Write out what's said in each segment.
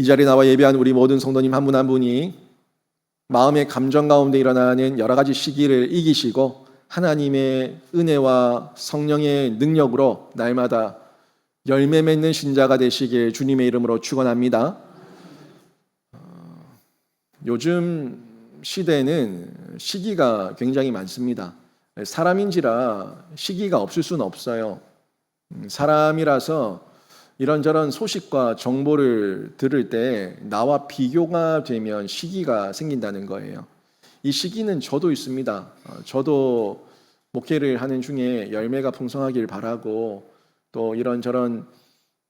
이 자리에 나와 예배한 우리 모든 성도님 한 분 한 분이 마음의 감정 가운데 일어나는 여러 가지 시기를 이기시고 하나님의 은혜와 성령의 능력으로 날마다 열매 맺는 신자가 되시길 주님의 이름으로 축원합니다. 요즘 시대에는 시기가 굉장히 많습니다. 사람인지라 시기가 없을 수는 없어요. 사람이라서 이런저런 소식과 정보를 들을 때 나와 비교가 되면 시기가 생긴다는 거예요. 이 시기는 저도 있습니다. 저도 목회를 하는 중에 열매가 풍성하길 바라고 또 이런저런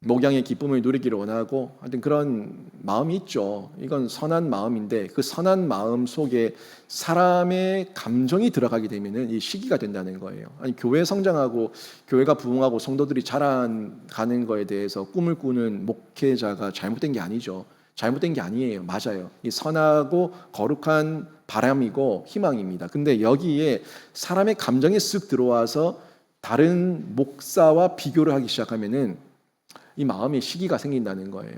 목양의 기쁨을 누리기를 원하고 하여튼 그런 마음이 있죠. 이건 선한 마음인데 그 선한 마음 속에 사람의 감정이 들어가게 되면은 이 시기가 된다는 거예요. 아니 교회 성장하고 교회가 부흥하고 성도들이 자라가는 거에 대해서 꿈을 꾸는 목회자가 잘못된 게 아니죠. 잘못된 게 아니에요. 맞아요. 이 선하고 거룩한 바람이고 희망입니다. 근데 여기에 사람의 감정이 쓱 들어와서 다른 목사와 비교를 하기 시작하면은 이 마음에 시기가 생긴다는 거예요.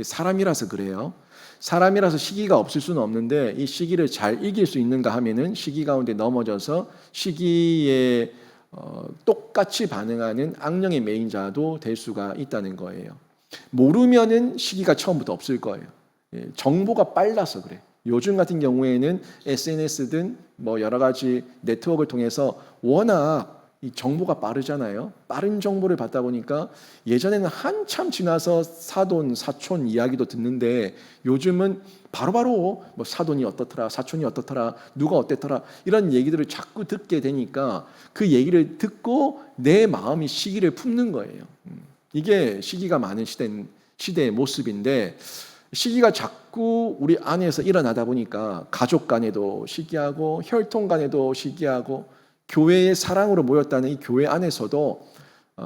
사람이라서 그래요. 사람이라서 시기가 없을 수는 없는데 이 시기를 잘 이길 수 있는가 하면은 시기 가운데 넘어져서 시기에 똑같이 반응하는 악령의 매인자도 될 수가 있다는 거예요. 모르면은 시기가 처음부터 없을 거예요. 정보가 빨라서 그래. 요즘 같은 경우에는 SNS든 뭐 여러 가지 네트워크를 통해서 워낙 이 정보가 빠르잖아요. 빠른 정보를 받다 보니까 예전에는 한참 지나서 사돈, 사촌 이야기도 듣는데 요즘은 바로바로 뭐 사돈이 어떻더라, 사촌이 어떻더라, 누가 어땠더라 이런 얘기들을 자꾸 듣게 되니까 그 얘기를 듣고 내 마음이 시기를 품는 거예요. 이게 시기가 많은 시대의 모습인데 시기가 자꾸 우리 안에서 일어나다 보니까 가족 간에도 시기하고 혈통 간에도 시기하고 교회의 사랑으로 모였다는 이 교회 안에서도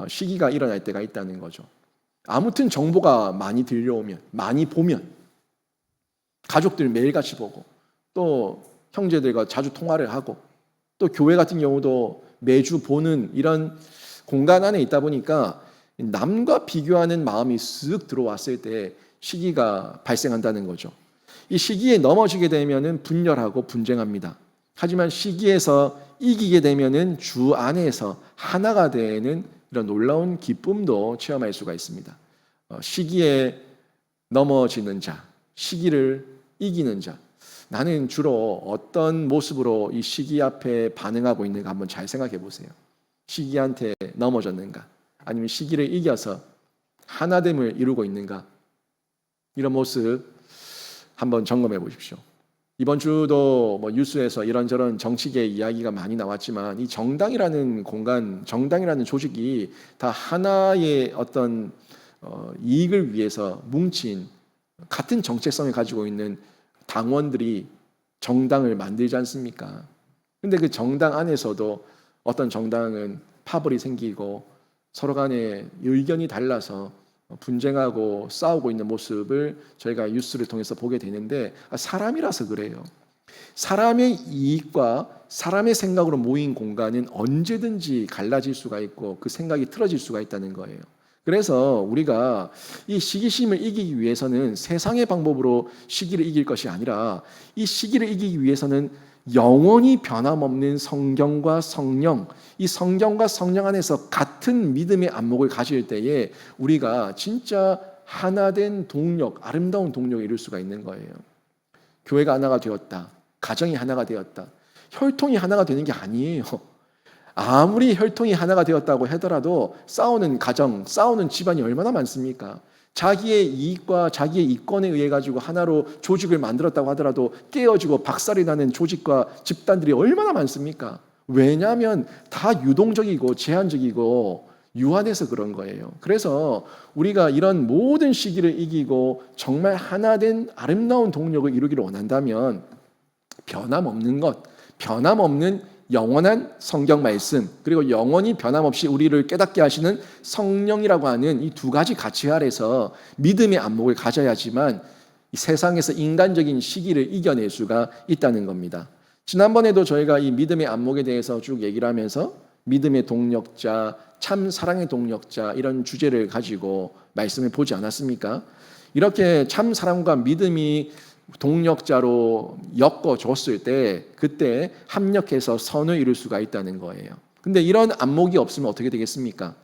시기가 일어날 때가 있다는 거죠. 아무튼 정보가 많이 들려오면, 많이 보면, 가족들 매일같이 보고, 또 형제들과 자주 통화를 하고, 또 교회 같은 경우도 매주 보는 이런 공간 안에 있다 보니까 남과 비교하는 마음이 쓱 들어왔을 때 시기가 발생한다는 거죠. 이 시기에 넘어지게 되면은 분열하고 분쟁합니다. 하지만 시기에서 이기게 되면은 주 안에서 하나가 되는 이런 놀라운 기쁨도 체험할 수가 있습니다. 시기에 넘어지는 자, 시기를 이기는 자. 나는 주로 어떤 모습으로 이 시기 앞에 반응하고 있는가 한번 잘 생각해 보세요. 시기한테 넘어졌는가? 아니면 시기를 이겨서 하나됨을 이루고 있는가? 이런 모습 한번 점검해 보십시오. 이번 주도 뭐 뉴스에서 이런저런 정치계 이야기가 많이 나왔지만 이 정당이라는 공간, 정당이라는 조직이 다 하나의 어떤 이익을 위해서 뭉친 같은 정체성을 가지고 있는 당원들이 정당을 만들지 않습니까? 근데 그 정당 안에서도 어떤 정당은 파벌이 생기고 서로 간에 의견이 달라서 분쟁하고 싸우고 있는 모습을 저희가 뉴스를 통해서 보게 되는데 사람이라서 그래요. 사람의 이익과 사람의 생각으로 모인 공간은 언제든지 갈라질 수가 있고 그 생각이 틀어질 수가 있다는 거예요. 그래서 우리가 이 시기심을 이기기 위해서는 세상의 방법으로 시기를 이길 것이 아니라 이 시기를 이기기 위해서는 영원히 변함없는 성경과 성령, 이 성경과 성령 안에서 같은 믿음의 안목을 가질 때에 우리가 진짜 하나된 동력, 아름다운 동력을 이룰 수가 있는 거예요. 교회가 하나가 되었다. 가정이 하나가 되었다. 혈통이 하나가 되는 게 아니에요. 아무리 혈통이 하나가 되었다고 하더라도 싸우는 가정, 싸우는 집안이 얼마나 많습니까? 자기의 이익과 자기의 이권에 의해 가지고 하나로 조직을 만들었다고 하더라도 깨어지고 박살이 나는 조직과 집단들이 얼마나 많습니까? 왜냐하면 다 유동적이고 제한적이고 유한해서 그런 거예요. 그래서 우리가 이런 모든 시기를 이기고 정말 하나된 아름다운 동력을 이루기를 원한다면 변함없는 것, 변함없는 영원한 성경 말씀 그리고 영원히 변함없이 우리를 깨닫게 하시는 성령이라고 하는 이 두 가지 가치 아래서 믿음의 안목을 가져야지만 이 세상에서 인간적인 시기를 이겨낼 수가 있다는 겁니다. 지난번에도 저희가 이 믿음의 안목에 대해서 쭉 얘기를 하면서 믿음의 동력자, 참 사랑의 동력자 이런 주제를 가지고 말씀을 보지 않았습니까? 이렇게 참 사랑과 믿음이 동력자로 엮어줬을 때 그때 합력해서 선을 이룰 수가 있다는 거예요. 근데 이런 안목이 없으면 어떻게 되겠습니까?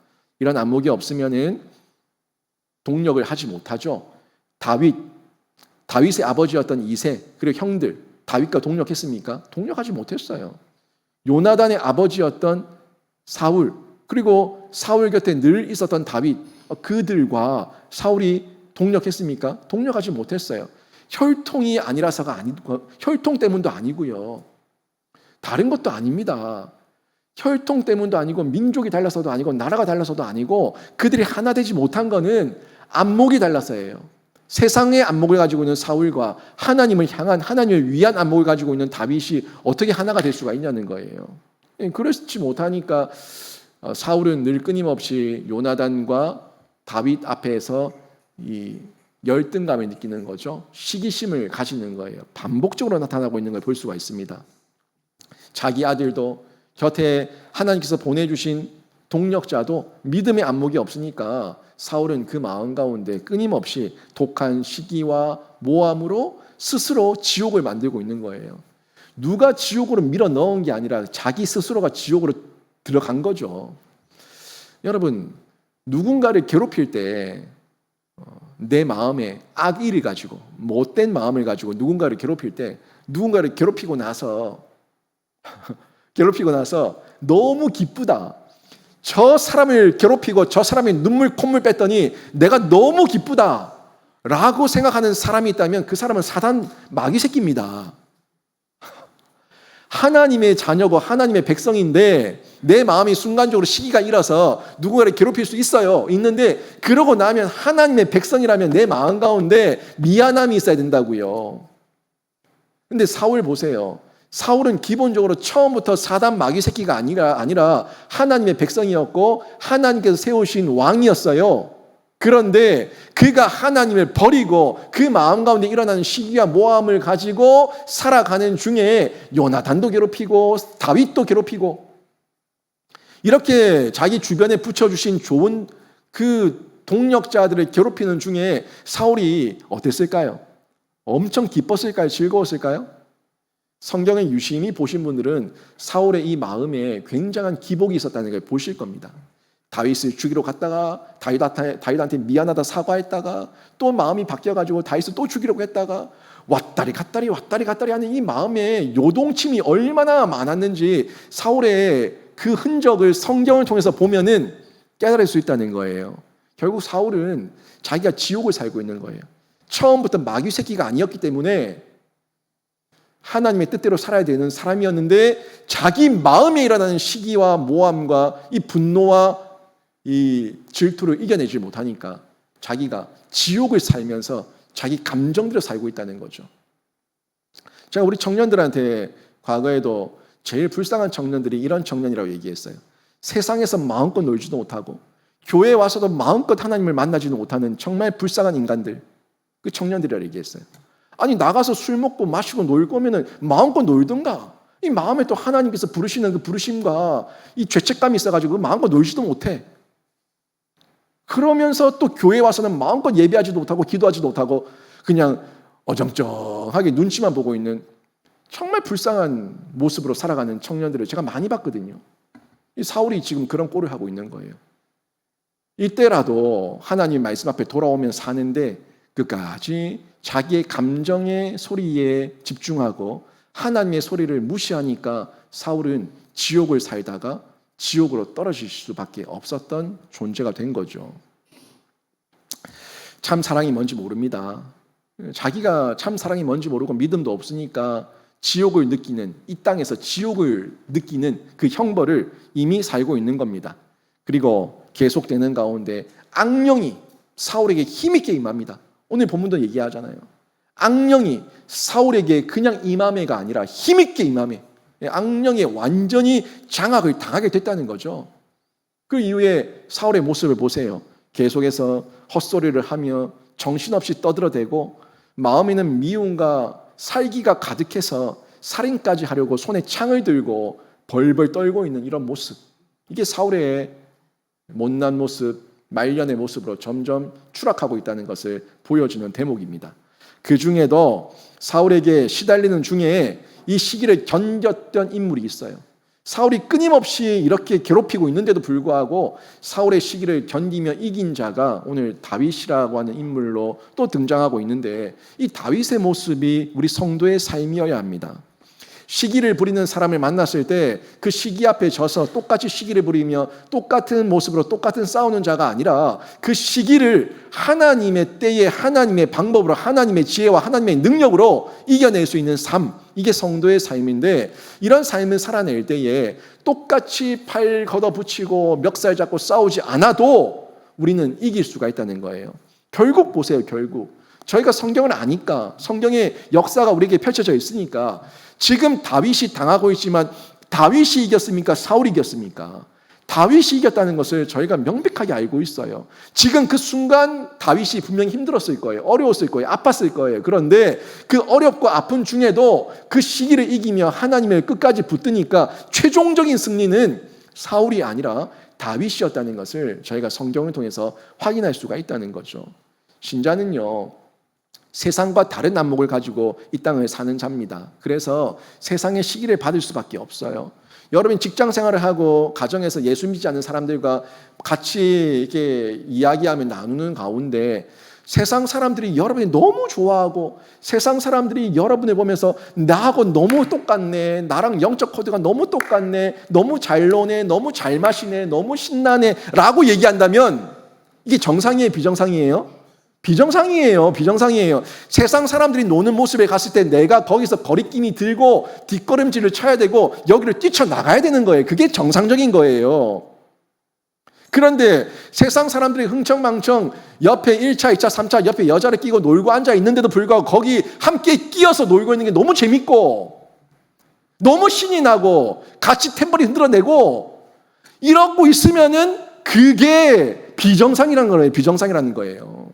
이런 안목이 없으면은 동력을 하지 못하죠. 다윗의 아버지였던 이새 그리고 형들 다윗과 동력했습니까? 동력하지 못했어요. 요나단의 아버지였던 사울 그리고 사울 곁에 늘 있었던 다윗 그들과 사울이 동력했습니까? 동력하지 못했어요. 혈통이 아니라서가 아니고 혈통 때문도 아니고요. 다른 것도 아닙니다. 혈통 때문도 아니고 민족이 달라서도 아니고 나라가 달라서도 아니고 그들이 하나 되지 못한 거는 안목이 달라서예요. 세상의 안목을 가지고 있는 사울과 하나님을 향한 하나님을 위한 안목을 가지고 있는 다윗이 어떻게 하나가 될 수가 있냐는 거예요. 그렇지 못하니까 사울은 늘 끊임없이 요나단과 다윗 앞에서 이 열등감을 느끼는 거죠. 시기심을 가지는 거예요. 반복적으로 나타나고 있는 걸 볼 수가 있습니다. 자기 아들도 곁에 하나님께서 보내주신 동력자도 믿음의 안목이 없으니까 사울은 그 마음 가운데 끊임없이 독한 시기와 모함으로 스스로 지옥을 만들고 있는 거예요. 누가 지옥으로 밀어 넣은 게 아니라 자기 스스로가 지옥으로 들어간 거죠. 여러분, 누군가를 괴롭힐 때 내 마음에 악의를 가지고 못된 마음을 가지고 누군가를 괴롭힐 때 누군가를 괴롭히고 나서 너무 기쁘다. 저 사람을 괴롭히고 저 사람이 눈물 콧물 뺐더니 내가 너무 기쁘다 라고 생각하는 사람이 있다면 그 사람은 사단 마귀 새끼입니다. 하나님의 자녀고 하나님의 백성인데 내 마음이 순간적으로 시기가 일어서 누군가를 괴롭힐 수 있어요. 있는데 그러고 나면 하나님의 백성이라면 내 마음 가운데 미안함이 있어야 된다고요. 근데 사울 보세요. 사울은 기본적으로 처음부터 사단 마귀 새끼가 아니라 하나님의 백성이었고 하나님께서 세우신 왕이었어요. 그런데 그가 하나님을 버리고 그 마음 가운데 일어나는 시기와 모함을 가지고 살아가는 중에 요나단도 괴롭히고 다윗도 괴롭히고 이렇게 자기 주변에 붙여주신 좋은 그 동력자들을 괴롭히는 중에 사울이 어땠을까요? 엄청 기뻤을까요? 즐거웠을까요? 성경을 유심히 보신 분들은 사울의 이 마음에 굉장한 기복이 있었다는 걸 보실 겁니다. 다윗을 죽이러 갔다가 다윗한테 미안하다 사과했다가 또 마음이 바뀌어가지고 다윗을 또 죽이려고 했다가 왔다리 갔다리 하는 이 마음의 요동침이 얼마나 많았는지 사울의 그 흔적을 성경을 통해서 보면은 깨달을 수 있다는 거예요. 결국 사울은 자기가 지옥을 살고 있는 거예요. 처음부터 마귀 새끼가 아니었기 때문에 하나님의 뜻대로 살아야 되는 사람이었는데 자기 마음에 일어나는 시기와 모함과 이 분노와 이 질투를 이겨내지 못하니까 자기가 지옥을 살면서 자기 감정대로 살고 있다는 거죠. 제가 우리 청년들한테 과거에도 제일 불쌍한 청년들이 이런 청년이라고 얘기했어요. 세상에서 마음껏 놀지도 못하고 교회에 와서도 마음껏 하나님을 만나지도 못하는 정말 불쌍한 인간들, 그 청년들이라고 얘기했어요. 아니 나가서 술 먹고 마시고 놀 거면은 마음껏 놀든가. 이 마음에 또 하나님께서 부르시는 그 부르심과 이 죄책감이 있어가지고 마음껏 놀지도 못해. 그러면서 또 교회 와서는 마음껏 예배하지도 못하고 기도하지도 못하고 그냥 어정쩡하게 눈치만 보고 있는 정말 불쌍한 모습으로 살아가는 청년들을 제가 많이 봤거든요. 이 사울이 지금 그런 꼴을 하고 있는 거예요. 이때라도 하나님 말씀 앞에 돌아오면 사는데 끝까지 자기의 감정의 소리에 집중하고 하나님의 소리를 무시하니까 사울은 지옥을 살다가 지옥으로 떨어질 수밖에 없었던 존재가 된 거죠. 참 사랑이 뭔지 모릅니다. 자기가 참 사랑이 뭔지 모르고 믿음도 없으니까 지옥을 느끼는, 이 땅에서 지옥을 느끼는 그 형벌을 이미 살고 있는 겁니다. 그리고 계속되는 가운데 악령이 사울에게 힘있게 임합니다. 오늘 본문도 얘기하잖아요. 악령이 사울에게 그냥 임함해가 아니라 힘있게 임함해. 악령에 완전히 장악을 당하게 됐다는 거죠. 그 이후에 사울의 모습을 보세요. 계속해서 헛소리를 하며 정신없이 떠들어대고 마음에는 미움과 살기가 가득해서 살인까지 하려고 손에 창을 들고 벌벌 떨고 있는 이런 모습. 이게 사울의 못난 모습, 말년의 모습으로 점점 추락하고 있다는 것을 보여주는 대목입니다. 그 중에도 사울에게 시달리는 중에 이 시기를 견뎠던 인물이 있어요. 사울이 끊임없이 이렇게 괴롭히고 있는데도 불구하고 사울의 시기를 견디며 이긴 자가 오늘 다윗이라고 하는 인물로 또 등장하고 있는데, 이 다윗의 모습이 우리 성도의 삶이어야 합니다. 시기를 부리는 사람을 만났을 때 그 시기 앞에 져서 똑같이 시기를 부리며 똑같은 모습으로 똑같은 싸우는 자가 아니라, 그 시기를 하나님의 때에 하나님의 방법으로 하나님의 지혜와 하나님의 능력으로 이겨낼 수 있는 삶, 이게 성도의 삶인데, 이런 삶을 살아낼 때에 똑같이 팔 걷어붙이고 멱살 잡고 싸우지 않아도 우리는 이길 수가 있다는 거예요. 결국 보세요. 결국 저희가 성경을 아니까, 성경의 역사가 우리에게 펼쳐져 있으니까, 지금 다윗이 당하고 있지만 다윗이 이겼습니까? 사울이 이겼습니까? 다윗이 이겼다는 것을 저희가 명백하게 알고 있어요. 지금 그 순간 다윗이 분명히 힘들었을 거예요. 어려웠을 거예요. 아팠을 거예요. 그런데 그 어렵고 아픈 중에도 그 시기를 이기며 하나님을 끝까지 붙드니까 최종적인 승리는 사울이 아니라 다윗이었다는 것을 저희가 성경을 통해서 확인할 수가 있다는 거죠. 신자는요, 세상과 다른 안목을 가지고 이 땅을 사는 자입니다. 그래서 세상의 시기를 받을 수밖에 없어요. 여러분 직장 생활을 하고 가정에서 예수 믿지 않는 사람들과 같이 이렇게 이야기하며 나누는 가운데 세상 사람들이 여러분이 너무 좋아하고, 세상 사람들이 여러분을 보면서 나하고 너무 똑같네, 나랑 영적 코드가 너무 똑같네, 너무 잘 노네, 너무 잘 마시네, 너무 신나네 라고 얘기한다면 이게 정상이에요? 비정상이에요? 비정상이에요. 비정상이에요. 세상 사람들이 노는 모습에 갔을 때 내가 거기서 거리낌이 들고 뒷걸음질을 쳐야 되고 여기를 뛰쳐나가야 되는 거예요. 그게 정상적인 거예요. 그런데 세상 사람들이 흥청망청 옆에 1차, 2차, 3차 옆에 여자를 끼고 놀고 앉아 있는데도 불구하고 거기 함께 끼어서 놀고 있는 게 너무 재밌고 너무 신이 나고 같이 탬버린 흔들어내고 이러고 있으면은 그게 비정상이라는 거예요. 비정상이라는 거예요.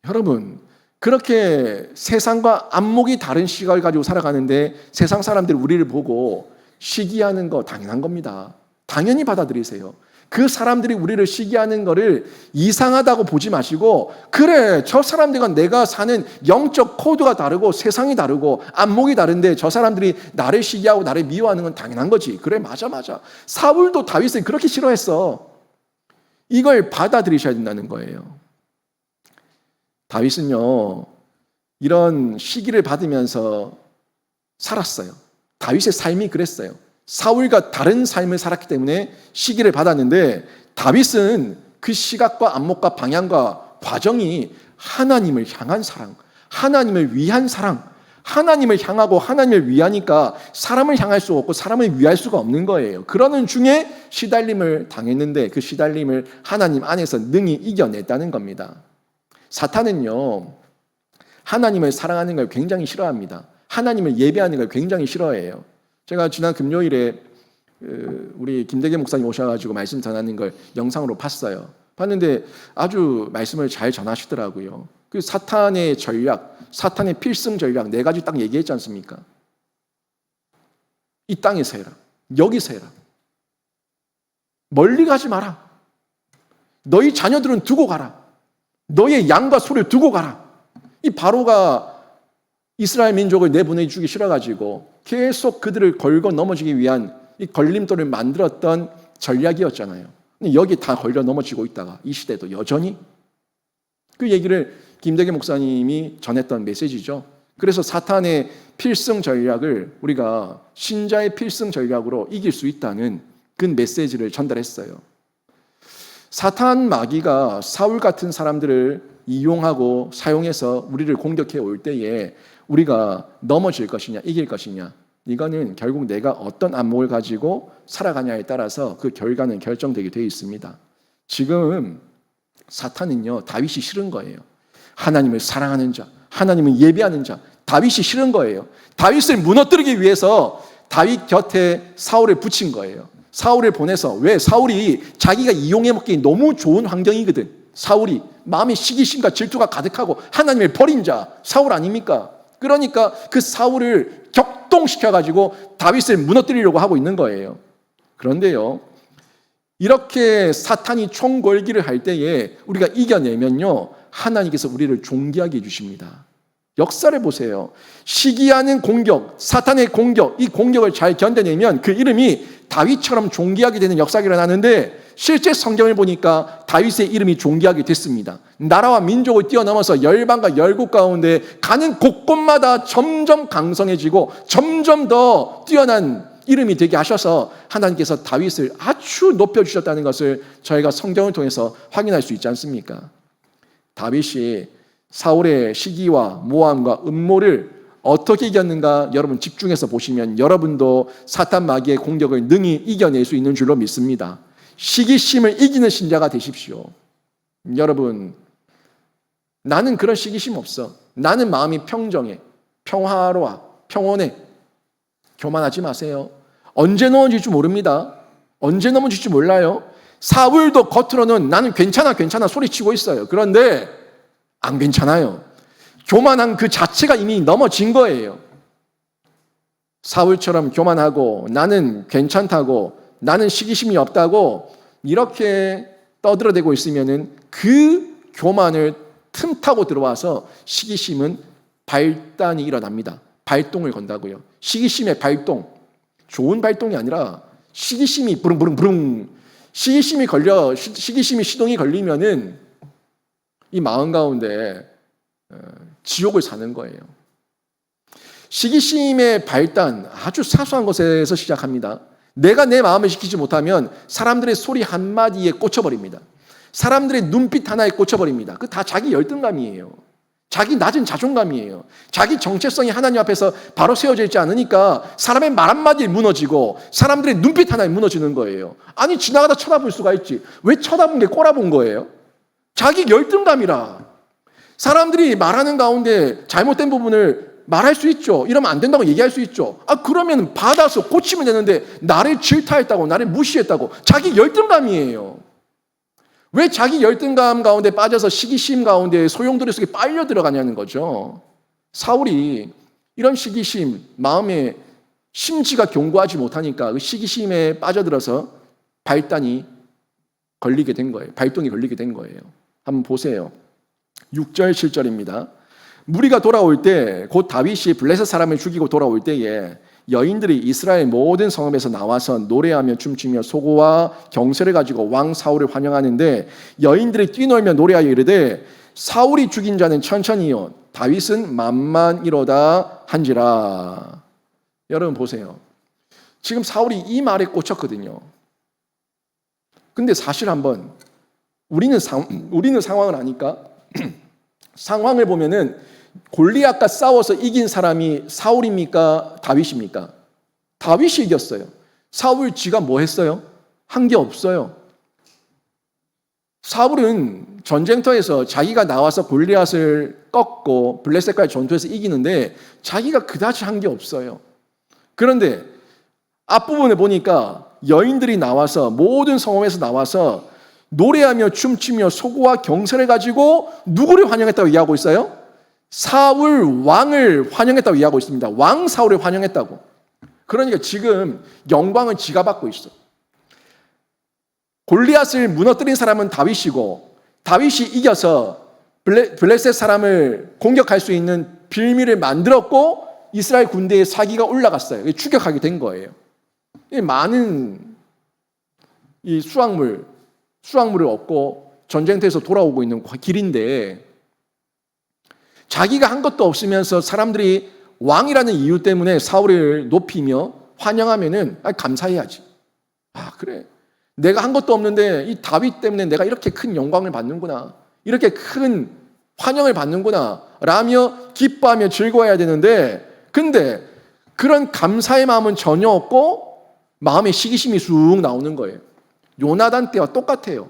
여러분, 그렇게 세상과 안목이 다른 시각을 가지고 살아가는데 세상 사람들이 우리를 보고 시기하는 거 당연한 겁니다. 당연히 받아들이세요. 그 사람들이 우리를 시기하는 거를 이상하다고 보지 마시고, 그래, 저 사람들과 내가 사는 영적 코드가 다르고 세상이 다르고 안목이 다른데 저 사람들이 나를 시기하고 나를 미워하는 건 당연한 거지. 그래, 맞아. 사울도 다윗을 그렇게 싫어했어. 이걸 받아들이셔야 된다는 거예요. 다윗은요, 이런 시기를 받으면서 살았어요. 다윗의 삶이 그랬어요. 사울과 다른 삶을 살았기 때문에 시기를 받았는데, 다윗은 그 시각과 안목과 방향과 과정이 하나님을 향한 사랑, 하나님을 위한 사랑, 하나님을 향하고 하나님을 위하니까 사람을 향할 수 없고 사람을 위할 수가 없는 거예요. 그러는 중에 시달림을 당했는데 그 시달림을 하나님 안에서 능히 이겨냈다는 겁니다. 사탄은요, 하나님을 사랑하는 걸 굉장히 싫어합니다. 하나님을 예배하는 걸 굉장히 싫어해요. 제가 지난 금요일에 우리 김대계 목사님 오셔가지고 말씀 전하는 걸 영상으로 봤어요. 봤는데 아주 말씀을 잘 전하시더라고요. 그 사탄의 전략, 사탄의 필승 전략 4가지 딱 얘기했지 않습니까? 이 땅에서 해라, 여기서 해라, 멀리 가지 마라, 너희 자녀들은 두고 가라, 너의 양과 소를 두고 가라. 이 바로가 이스라엘 민족을 내보내주기 싫어가지고 계속 그들을 걸고 넘어지기 위한 이 걸림돌을 만들었던 전략이었잖아요. 근데 여기 다 걸려 넘어지고 있다가 이 시대도 여전히 그 얘기를 김대계 목사님이 전했던 메시지죠. 그래서 사탄의 필승 전략을 우리가 신자의 필승 전략으로 이길 수 있다는 그 메시지를 전달했어요. 사탄 마귀가 사울 같은 사람들을 이용하고 사용해서 우리를 공격해 올 때에 우리가 넘어질 것이냐 이길 것이냐, 이거는 결국 내가 어떤 안목을 가지고 살아가냐에 따라서 그 결과는 결정되게 되어 있습니다. 지금 사탄은요, 다윗이 싫은 거예요. 하나님을 사랑하는 자, 하나님을 예배하는 자, 다윗이 싫은 거예요. 다윗을 무너뜨리기 위해서 다윗 곁에 사울을 붙인 거예요. 사울을 보내서, 왜? 사울이 자기가 이용해 먹기 너무 좋은 환경이거든. 사울이 마음에 시기심과 질투가 가득하고 하나님을 버린 자 사울 아닙니까? 그러니까 그 사울을 격동시켜가지고 다윗을 무너뜨리려고 하고 있는 거예요. 그런데요, 이렇게 사탄이 총궐기를 할 때에 우리가 이겨내면요, 하나님께서 우리를 존귀하게 해주십니다. 역사를 보세요. 시기하는 공격, 사탄의 공격, 이 공격을 잘 견뎌내면 그 이름이 다윗처럼 존귀하게 되는 역사가 일어나는데, 실제 성경을 보니까 다윗의 이름이 존귀하게 됐습니다. 나라와 민족을 뛰어넘어서 열방과 열국 가운데 가는 곳곳마다 점점 강성해지고 점점 더 뛰어난 이름이 되게 하셔서 하나님께서 다윗을 아주 높여주셨다는 것을 저희가 성경을 통해서 확인할 수 있지 않습니까? 다윗이 사울의 시기와 모함과 음모를 어떻게 이겼는가 여러분 집중해서 보시면 여러분도 사탄 마귀의 공격을 능히 이겨낼 수 있는 줄로 믿습니다. 시기심을 이기는 신자가 되십시오. 여러분, 나는 그런 시기심 없어. 나는 마음이 평정해. 평화로워. 평온해. 교만하지 마세요. 언제 넘어질지 모릅니다. 언제 넘어질지 몰라요. 사울도 겉으로는 나는 괜찮아 소리치고 있어요. 그런데 안 괜찮아요. 교만한 그 자체가 이미 넘어진 거예요. 사울처럼 교만하고 나는 괜찮다고, 나는 시기심이 없다고 이렇게 떠들어대고 있으면은 그 교만을 틈타고 들어와서 시기심은 발단이 일어납니다. 발동을 건다고요. 시기심의 발동, 좋은 발동이 아니라 시기심이 부릉부릉부릉, 시기심이 시동이 걸리면은 이 마음 가운데 지옥을 사는 거예요. 시기심의 발단, 아주 사소한 것에서 시작합니다. 내가 내 마음을 지키지 못하면 사람들의 소리 한마디에 꽂혀버립니다. 사람들의 눈빛 하나에 꽂혀버립니다. 그 다 자기 열등감이에요. 자기 낮은 자존감이에요. 자기 정체성이 하나님 앞에서 바로 세워져 있지 않으니까 사람의 말 한마디에 무너지고 사람들의 눈빛 하나에 무너지는 거예요. 아니, 지나가다 쳐다볼 수가 있지. 왜 쳐다본 게 꼬라본 거예요? 자기 열등감이라. 사람들이 말하는 가운데 잘못된 부분을 말할 수 있죠. 이러면 안 된다고 얘기할 수 있죠. 그러면 받아서 고치면 되는데 나를 질타했다고, 나를 무시했다고. 자기 열등감이에요. 왜 자기 열등감 가운데 빠져서 시기심 가운데 소용돌이 속에 빨려 들어가냐는 거죠. 사울이 이런 시기심, 마음에 심지가 견고하지 못하니까 그 시기심에 빠져들어서 발단이 걸리게 된 거예요. 발동이 걸리게 된 거예요. 한번 보세요. 6절, 7절입니다. 무리가 돌아올 때, 곧 다윗이 블레셋 사람을 죽이고 돌아올 때에 여인들이 이스라엘 모든 성읍에서 나와서 노래하며 춤추며 소고와 경세를 가지고 왕 사울을 환영하는데, 여인들이 뛰놀며 노래하여 이르되 사울이 죽인 자는 천천히요 다윗은 만만이로다 한지라. 여러분 보세요. 지금 사울이 이 말에 꽂혔거든요. 근데 사실 한번 우리는 상황을 아니까 상황을 보면은 골리앗과 싸워서 이긴 사람이 사울입니까? 다윗입니까? 다윗이 이겼어요. 사울 지가 뭐 했어요? 한 게 없어요. 사울은 전쟁터에서 자기가 나와서 골리앗을 꺾고 블레셋과의 전투에서 이기는데 자기가 그다지 한 게 없어요. 그런데 앞부분에 보니까 여인들이 나와서 모든 성읍에서 나와서 노래하며 춤추며 소고와 경세를 가지고 누구를 환영했다고 얘기하고 있어요? 사울 왕을 환영했다고 얘기하고 있습니다. 왕 사울을 환영했다고. 그러니까 지금 영광을 지가 받고 있어. 골리앗을 무너뜨린 사람은 다윗이고, 다윗이 이겨서 블레셋 사람을 공격할 수 있는 빌미를 만들었고 이스라엘 군대의 사기가 올라갔어요. 추격하게 된 거예요. 많은 이 수확물을 얻고 전쟁터에서 돌아오고 있는 길인데, 자기가 한 것도 없으면서 사람들이 왕이라는 이유 때문에 사울을 높이며 환영하면은 감사해야지. 그래. 내가 한 것도 없는데 이 다윗 때문에 내가 이렇게 큰 영광을 받는구나. 이렇게 큰 환영을 받는구나. 라며 기뻐하며 즐거워해야 되는데, 근데 그런 감사의 마음은 전혀 없고 마음에 시기심이 쑥 나오는 거예요. 요나단 때와 똑같아요.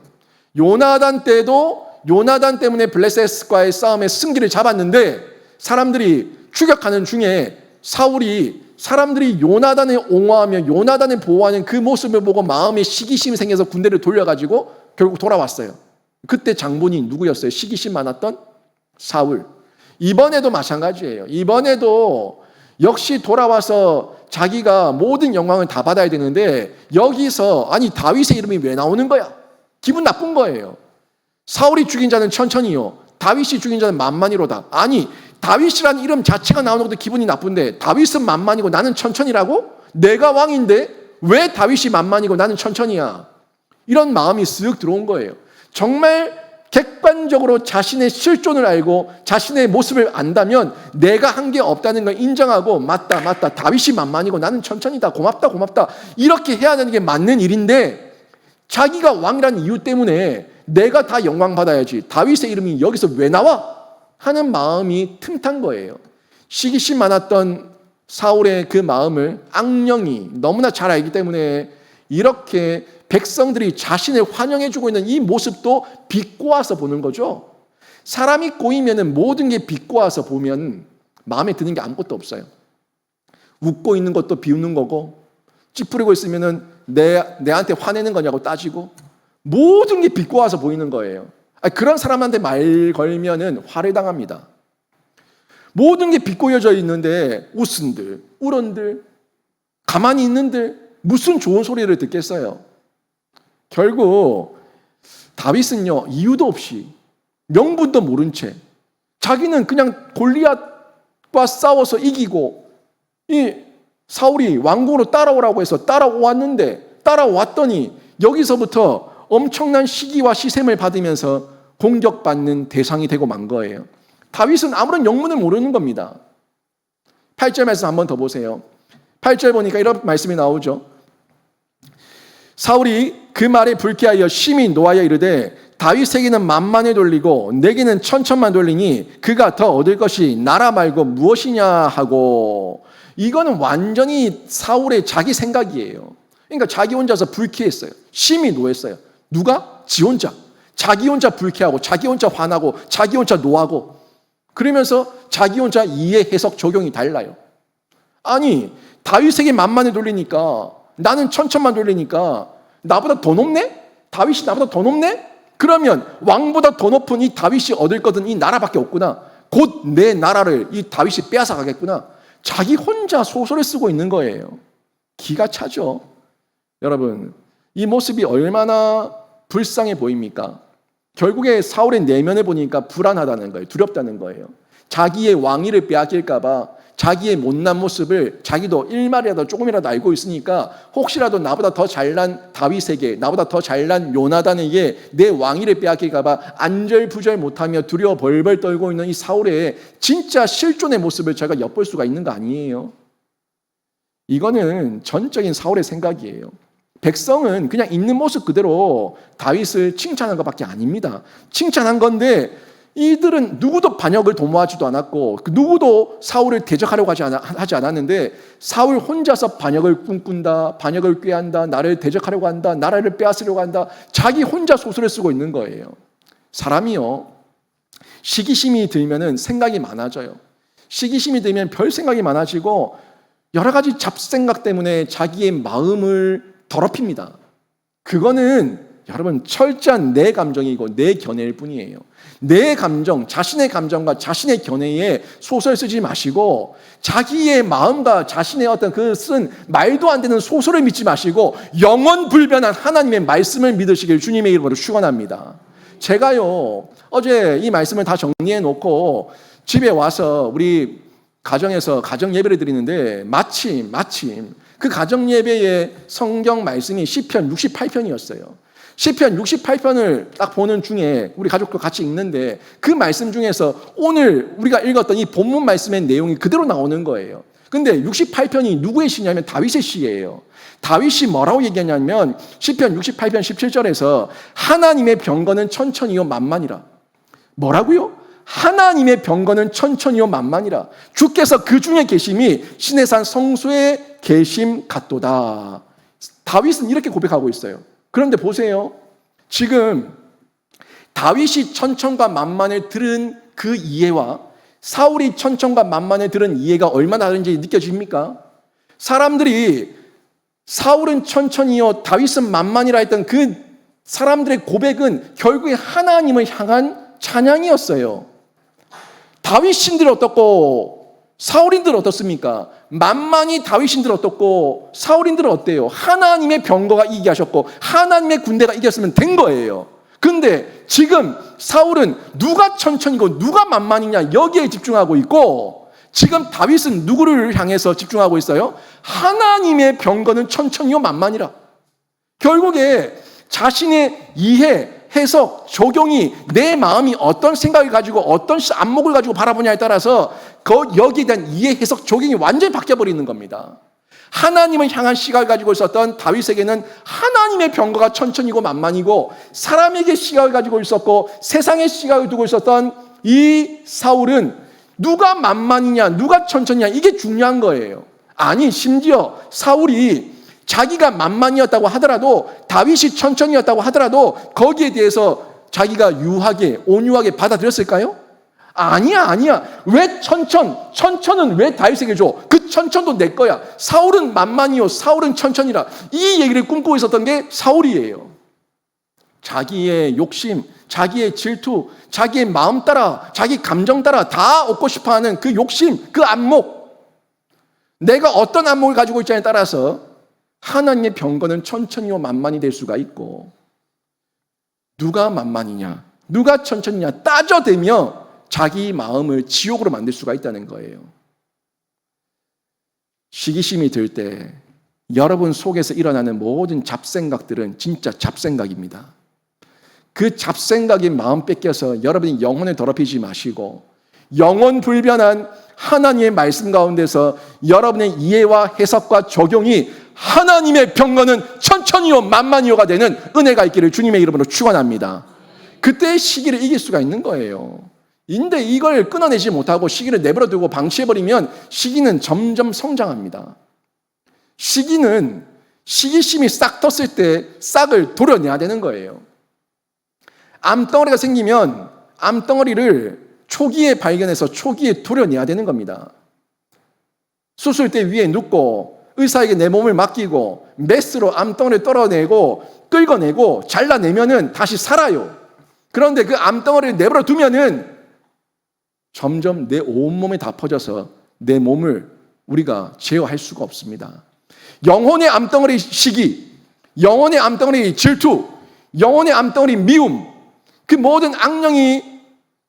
요나단 때도 요나단 때문에 블레셋과의 싸움에 승기를 잡았는데 사람들이 추격하는 중에 사람들이 요나단을 옹호하며 요나단을 보호하는 그 모습을 보고 마음에 시기심이 생겨서 군대를 돌려가지고 결국 돌아왔어요. 그때 장본이 누구였어요? 시기심 많았던 사울. 이번에도 마찬가지예요. 이번에도 역시 돌아와서 자기가 모든 영광을 다 받아야 되는데 여기서 아니 다윗의 이름이 왜 나오는 거야? 기분 나쁜 거예요. 사울이 죽인 자는 천천히요, 다윗이 죽인 자는 만만히로다. 아니 다윗이라는 이름 자체가 나오는 것도 기분이 나쁜데 다윗은 만만이고 나는 천천히라고? 내가 왕인데 왜 다윗이 만만이고 나는 천천히야? 이런 마음이 쓱 들어온 거예요. 정말 객관적으로 자신의 실존을 알고 자신의 모습을 안다면 내가 한 게 없다는 걸 인정하고 맞다 다윗이 만만이고 나는 천천히다 고맙다 이렇게 해야 하는 게 맞는 일인데 자기가 왕이라는 이유 때문에 내가 다 영광 받아야지 다윗의 이름이 여기서 왜 나와? 하는 마음이 틈탄 거예요. 시기심 많았던 사울의 그 마음을 악령이 너무나 잘 알기 때문에 이렇게 백성들이 자신을 환영해주고 있는 이 모습도 비꼬아서 보는 거죠. 사람이 꼬이면 모든 게 비꼬아서 보면 마음에 드는 게 아무것도 없어요. 웃고 있는 것도 비웃는 거고, 찌푸리고 있으면 내한테 화내는 거냐고 따지고, 모든 게 비꼬아서 보이는 거예요. 그런 사람한테 말 걸면은 화를 당합니다. 모든 게 비꼬여져 있는데 웃은들, 울은들, 가만히 있는들 무슨 좋은 소리를 듣겠어요? 결국 다윗은요, 이유도 없이 명분도 모른 채 자기는 그냥 골리앗과 싸워서 이기고 이 사울이 왕궁으로 따라오라고 해서 따라왔더니 여기서부터 엄청난 시기와 시샘을 받으면서 공격받는 대상이 되고 만 거예요. 다윗은 아무런 영문을 모르는 겁니다. 8절 말씀 한번 더 보세요. 8절 보니까 이런 말씀이 나오죠. 사울이 그 말에 불쾌하여 심히 노하여 이르되 다윗에게는 만만을 돌리고 내게는 천천만 돌리니 그가 더 얻을 것이 나라 말고 무엇이냐 하고. 이거는 완전히 사울의 자기 생각이에요. 그러니까 자기 혼자서 불쾌했어요. 심히 노했어요. 누가? 지 혼자. 자기 혼자 불쾌하고 자기 혼자 화나고 자기 혼자 노하고 그러면서 자기 혼자 이해, 해석, 적용이 달라요. 아니 다윗에게 만만을 돌리니까 나는 천천만 돌리니까 나보다 더 높네? 다윗이 나보다 더 높네? 그러면 왕보다 더 높은 이 다윗이 얻을 것은 이 나라밖에 없구나. 곧 내 나라를 이 다윗이 빼앗아 가겠구나. 자기 혼자 소설을 쓰고 있는 거예요. 기가 차죠. 여러분, 이 모습이 얼마나 불쌍해 보입니까? 결국에 사울의 내면을 보니까 불안하다는 거예요. 두렵다는 거예요. 자기의 왕위를 빼앗길까 봐 자기의 못난 모습을 자기도 일말이라도 조금이라도 알고 있으니까 혹시라도 나보다 더 잘난 다윗에게, 나보다 더 잘난 요나단에게 내 왕위를 빼앗길까 봐 안절부절 못하며 두려워 벌벌 떨고 있는 이 사울의 진짜 실존의 모습을 제가 엿볼 수가 있는 거 아니에요? 이거는 전적인 사울의 생각이에요. 백성은 그냥 있는 모습 그대로 다윗을 칭찬한 것밖에 아닙니다. 칭찬한 건데 이들은 누구도 반역을 도모하지도 않았고 누구도 사울을 대적하려고 하지 않았는데 사울 혼자서 반역을 꿈꾼다, 반역을 꾀한다, 나를 대적하려고 한다, 나라를 빼앗으려고 한다. 자기 혼자 소설을 쓰고 있는 거예요. 사람이요, 시기심이 들면은 생각이 많아져요. 시기심이 들면 별 생각이 많아지고 여러 가지 잡생각 때문에 자기의 마음을 더럽힙니다. 그거는 여러분 철저한 내 감정이고 내 견해일 뿐이에요. 내 감정, 자신의 감정과 자신의 견해에 소설 쓰지 마시고 자기의 마음과 자신의 어떤 그 쓴 말도 안 되는 소설을 믿지 마시고 영원 불변한 하나님의 말씀을 믿으시길 주님의 이름으로 축원합니다. 제가요 어제 이 말씀을 다 정리해 놓고 집에 와서 우리 가정에서 가정 예배를 드리는데 마침 그 가정 예배의 성경 말씀이 시편 68편이었어요. 시편 68편을 딱 보는 중에 우리 가족도 같이 읽는데 그 말씀 중에서 오늘 우리가 읽었던 이 본문 말씀의 내용이 그대로 나오는 거예요. 근데 68편이 누구의 시냐면 다윗의 시예요. 다윗이 뭐라고 얘기하냐면 시편 68편 17절에서 하나님의 병거는 천천히요 만만이라. 뭐라고요? 하나님의 병거는 천천히요 만만이라. 주께서 그 중에 계심이 신의 산 성소에 계심 같도다. 다윗은 이렇게 고백하고 있어요. 그런데 보세요. 지금 다윗이 천천과 만만을 들은 그 이해와 사울이 천천과 만만을 들은 이해가 얼마나 다른지 느껴집니까? 사람들이 사울은 천천히요 다윗은 만만이라 했던 그 사람들의 고백은 결국에 하나님을 향한 찬양이었어요. 다윗 신들이 어떻고 사울인들 어떻습니까? 만만히 다윗인들 어떻고 사울인들 어때요? 하나님의 병거가 이기게 하셨고 하나님의 군대가 이겼으면 된 거예요. 근데 지금 사울은 누가 천천히고 누가 만만이냐 여기에 집중하고 있고, 지금 다윗은 누구를 향해서 집중하고 있어요? 하나님의 병거는 천천히요 만만이라. 결국에 자신의 이해, 해석, 적용이 내 마음이 어떤 생각을 가지고 어떤 안목을 가지고 바라보냐에 따라서 여기에 대한 이해, 해석, 적용이 완전히 바뀌어버리는 겁니다. 하나님을 향한 시각을 가지고 있었던 다윗에게는 하나님의 병거가 천천히고 만만이고, 사람에게 시각을 가지고 있었고 세상의 시각을 두고 있었던 이 사울은 누가 만만이냐 누가 천천히냐 이게 중요한 거예요. 아니, 심지어 사울이 자기가 만만이었다고 하더라도, 다윗이 천천히였다고 하더라도 거기에 대해서 자기가 유하게 온유하게 받아들였을까요? 아니야. 왜 천천은 왜 다윗에게 줘? 그 천천도 내 거야. 사울은 만만이요 사울은 천천이라. 이 얘기를 꿈꾸고 있었던 게 사울이에요. 자기의 욕심, 자기의 질투, 자기의 마음 따라, 자기 감정 따라 다 얻고 싶어하는 그 욕심, 그 안목, 내가 어떤 안목을 가지고 있냐에 따라서 하나님의 병거는 천천히요 만만히 될 수가 있고, 누가 만만이냐 누가 천천히냐 따져대며 자기 마음을 지옥으로 만들 수가 있다는 거예요. 시기심이 들 때 여러분 속에서 일어나는 모든 잡생각들은 진짜 잡생각입니다. 그 잡생각이 마음 뺏겨서 여러분이 영혼을 더럽히지 마시고, 영혼 불변한 하나님의 말씀 가운데서 여러분의 이해와 해석과 적용이 하나님의 병거는 천천히요 만만히요가 되는 은혜가 있기를 주님의 이름으로 축원합니다. 그때 시기를 이길 수가 있는 거예요. 근데 이걸 끊어내지 못하고 시기를 내버려 두고 방치해버리면 시기는 점점 성장합니다. 시기는 시기심이 싹 텄을 때 싹을 도려내야 되는 거예요. 암덩어리가 생기면 암덩어리를 초기에 발견해서 초기에 도려내야 되는 겁니다. 수술대 위에 눕고 의사에게 내 몸을 맡기고 메스로 암덩어리를 떨어내고 끌어내고 잘라내면은 다시 살아요. 그런데 그 암덩어리를 내버려 두면은 점점 내 온몸에 다 퍼져서 내 몸을 우리가 제어할 수가 없습니다. 영혼의 암덩어리 시기, 영혼의 암덩어리 질투, 영혼의 암덩어리 미움, 그 모든 악령이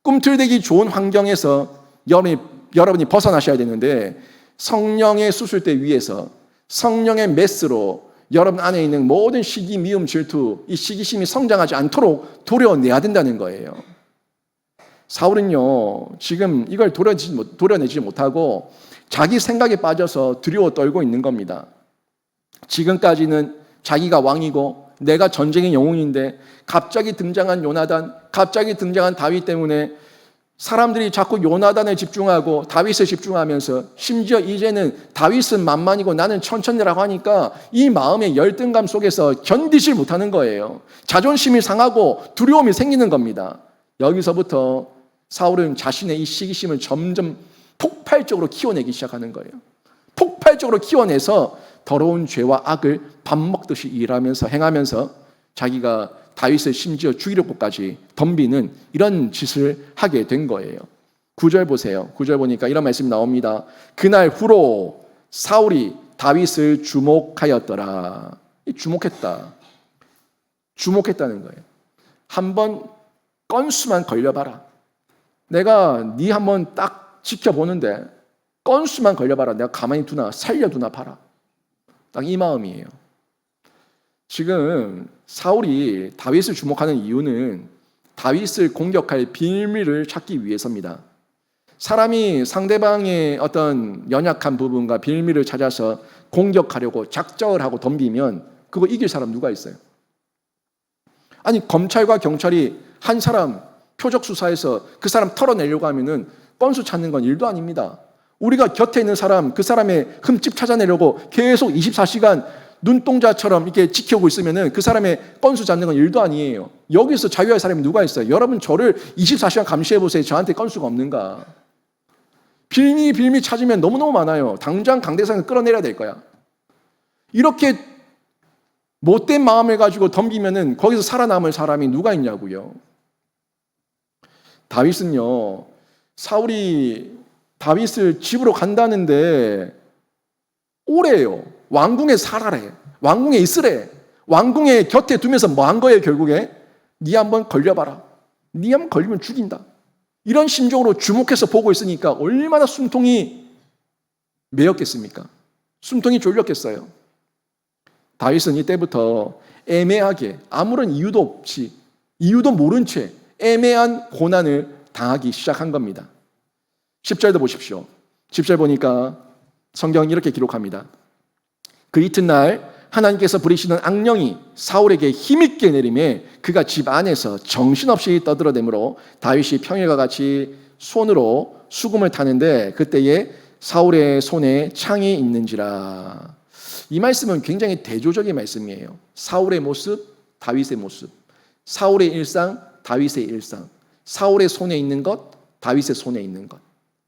꿈틀대기 좋은 환경에서 여러분이 벗어나셔야 되는데, 성령의 수술대 위에서 성령의 메스로 여러분 안에 있는 모든 시기, 미움, 질투, 이 시기심이 성장하지 않도록 도려내야 된다는 거예요. 사울은요, 지금 이걸 도려내지 못하고 자기 생각에 빠져서 두려워 떨고 있는 겁니다. 지금까지는 자기가 왕이고 내가 전쟁의 영웅인데 갑자기 등장한 요나단, 갑자기 등장한 다윗 때문에 사람들이 자꾸 요나단에 집중하고 다윗에 집중하면서, 심지어 이제는 다윗은 만만이고 나는 천천히라고 하니까 이 마음의 열등감 속에서 견디질 못하는 거예요. 자존심이 상하고 두려움이 생기는 겁니다. 여기서부터 사울은 자신의 이 시기심을 점점 폭발적으로 키워내기 시작하는 거예요. 폭발적으로 키워내서 더러운 죄와 악을 밥 먹듯이 행하면서 자기가 다윗을 심지어 죽이려고까지 덤비는 이런 짓을 하게 된 거예요. 9절 보세요. 9절 보니까 이런 말씀이 나옵니다. 그날 후로 사울이 다윗을 주목하였더라. 주목했다는 거예요. 한번 건수만 걸려봐라. 내가 네 한번 딱 지켜보는데 건수만 걸려봐라. 내가 가만히 두나 살려두나 봐라. 딱 이 마음이에요. 지금 사울이 다윗을 주목하는 이유는 다윗을 공격할 빌미를 찾기 위해서입니다. 사람이 상대방의 어떤 연약한 부분과 빌미를 찾아서 공격하려고 작정을 하고 덤비면 그거 이길 사람 누가 있어요? 아니, 검찰과 경찰이 한 사람 표적 수사해서 그 사람 털어내려고 하면은 건수 찾는 건 일도 아닙니다. 우리가 곁에 있는 사람, 그 사람의 흠집 찾아내려고 계속 24시간 눈동자처럼 이렇게 지켜보고 있으면은 그 사람의 건수 잡는 건 일도 아니에요. 여기서 자유할 사람이 누가 있어요? 여러분 저를 24시간 감시해 보세요. 저한테 건수가 없는가? 빌미 찾으면 너무너무 많아요. 당장 강대상을 끌어내려야 될 거야. 이렇게 못된 마음을 가지고 덤비면은 거기서 살아남을 사람이 누가 있냐고요. 다윗은요, 사울이 다윗을 집으로 간다는데 오래요. 왕궁에 살아래. 왕궁에 있으래. 왕궁에 곁에 두면서 뭐 한 거예요, 결국에? 네 한번 걸려봐라. 네 한번 걸리면 죽인다. 이런 심정으로 주목해서 보고 있으니까 얼마나 숨통이 메었겠습니까? 숨통이 졸렸겠어요. 다윗은 이때부터 애매하게 아무런 이유도 없이, 이유도 모른 채 애매한 고난을 당하기 시작한 겁니다. 10절도 보십시오. 10절 보니까 성경은 이렇게 기록합니다. 그 이튿날 하나님께서 부리시는 악령이 사울에게 힘있게 내림에 그가 집 안에서 정신없이 떠들어대므로 다윗이 평일과 같이 손으로 수금을 타는데 그때에 사울의 손에 창이 있는지라. 이 말씀은 굉장히 대조적인 말씀이에요. 사울의 모습, 다윗의 모습. 사울의 일상, 다윗의 일상. 사울의 손에 있는 것, 다윗의 손에 있는 것.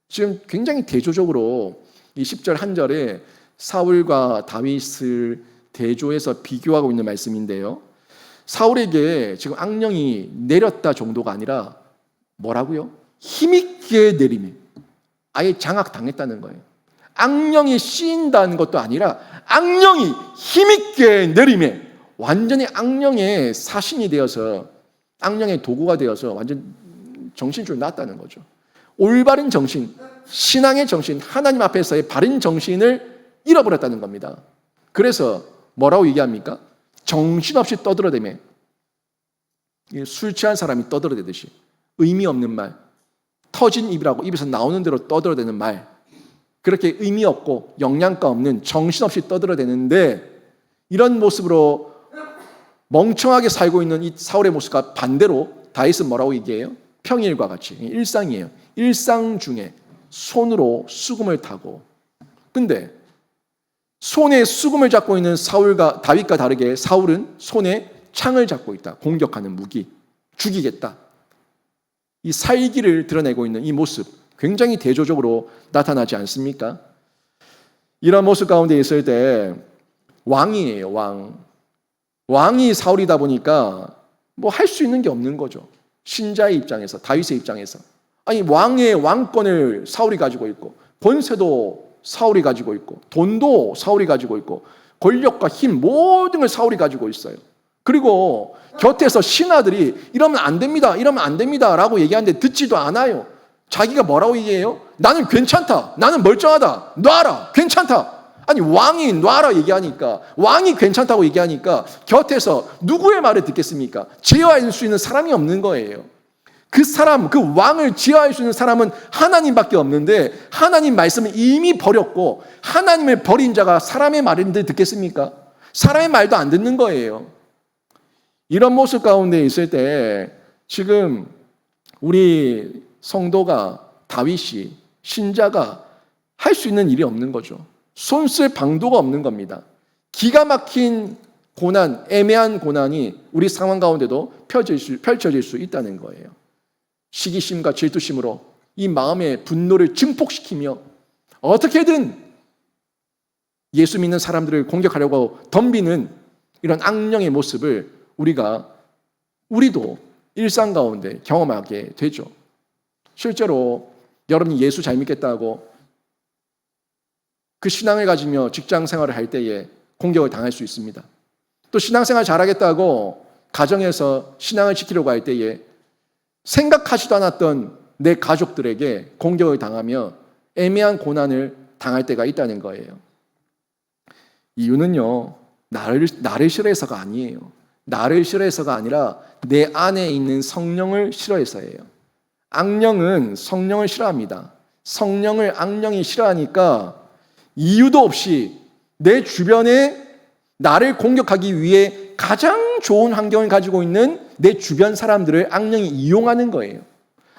지금 굉장히 대조적으로 이 10절 한 절에 사울과 다윗을 대조해서 비교하고 있는 말씀인데요. 사울에게 지금 악령이 내렸다 정도가 아니라 뭐라고요? 힘있게 내림이. 아예 장악당했다는 거예요. 악령이 씌인다는 것도 아니라 악령이 힘있게 내림에 완전히 악령의 사신이 되어서 악령의 도구가 되어서 완전 정신줄 났다는 거죠. 올바른 정신, 신앙의 정신, 하나님 앞에서의 바른 정신을 잃어버렸다는 겁니다. 그래서 뭐라고 얘기합니까? 정신없이 떠들어대며 술 취한 사람이 떠들어대듯이 의미 없는 말, 터진 입이라고 입에서 나오는 대로 떠들어대는 말, 그렇게 의미 없고 영양가 없는 정신없이 떠들어대는데 이런 모습으로 멍청하게 살고 있는 이 사울의 모습과 반대로 다윗은 뭐라고 얘기해요? 평일과 같이 일상이에요. 일상 중에 손으로 수금을 타고, 근데 손에 수금을 잡고 있는 다윗과 다르게 사울은 손에 창을 잡고 있다. 공격하는 무기, 죽이겠다. 이 살기를 드러내고 있는 이 모습 굉장히 대조적으로 나타나지 않습니까? 이런 모습 가운데 있을 때 왕이에요. 왕이 사울이다 보니까 뭐 할 수 있는 게 없는 거죠. 신자의 입장에서, 다윗의 입장에서. 아니, 왕의 왕권을 사울이 가지고 있고, 권세도 사울이 가지고 있고, 돈도 사울이 가지고 있고, 권력과 힘 모든 걸 사울이 가지고 있어요. 그리고 곁에서 신하들이 이러면 안 됩니다, 이러면 안 됩니다 라고 얘기하는데 듣지도 않아요. 자기가 뭐라고 얘기해요? 나는 괜찮다, 나는 멀쩡하다, 놔라, 괜찮다. 아니, 왕이 놔라 얘기하니까, 왕이 괜찮다고 얘기하니까 곁에서 누구의 말을 듣겠습니까? 제어할 수 있는 사람이 없는 거예요. 그 사람, 그 왕을 제어할 수 있는 사람은 하나님밖에 없는데 하나님 말씀을 이미 버렸고, 하나님을 버린 자가 사람의 말을 듣겠습니까? 사람의 말도 안 듣는 거예요. 이런 모습 가운데 있을 때 지금 우리 성도가, 다윗이, 신자가 할 수 있는 일이 없는 거죠. 손 쓸 방도가 없는 겁니다. 기가 막힌 고난, 애매한 고난이 우리 상황 가운데도 펼쳐질 수 있다는 거예요. 시기심과 질투심으로 이 마음의 분노를 증폭시키며 어떻게든 예수 믿는 사람들을 공격하려고 덤비는 이런 악령의 모습을 우리도 일상 가운데 경험하게 되죠. 실제로 여러분이 예수 잘 믿겠다고 그 신앙을 가지며 직장 생활을 할 때에 공격을 당할 수 있습니다. 또 신앙생활 잘하겠다고 가정에서 신앙을 지키려고 할 때에 생각하지도 않았던 내 가족들에게 공격을 당하며 애매한 고난을 당할 때가 있다는 거예요. 이유는요, 나를 싫어해서가 아니에요. 나를 싫어해서가 아니라 내 안에 있는 성령을 싫어해서예요. 악령은 성령을 싫어합니다. 성령을 악령이 싫어하니까 이유도 없이 내 주변에 나를 공격하기 위해 가장 좋은 환경을 가지고 있는 내 주변 사람들을 악령이 이용하는 거예요.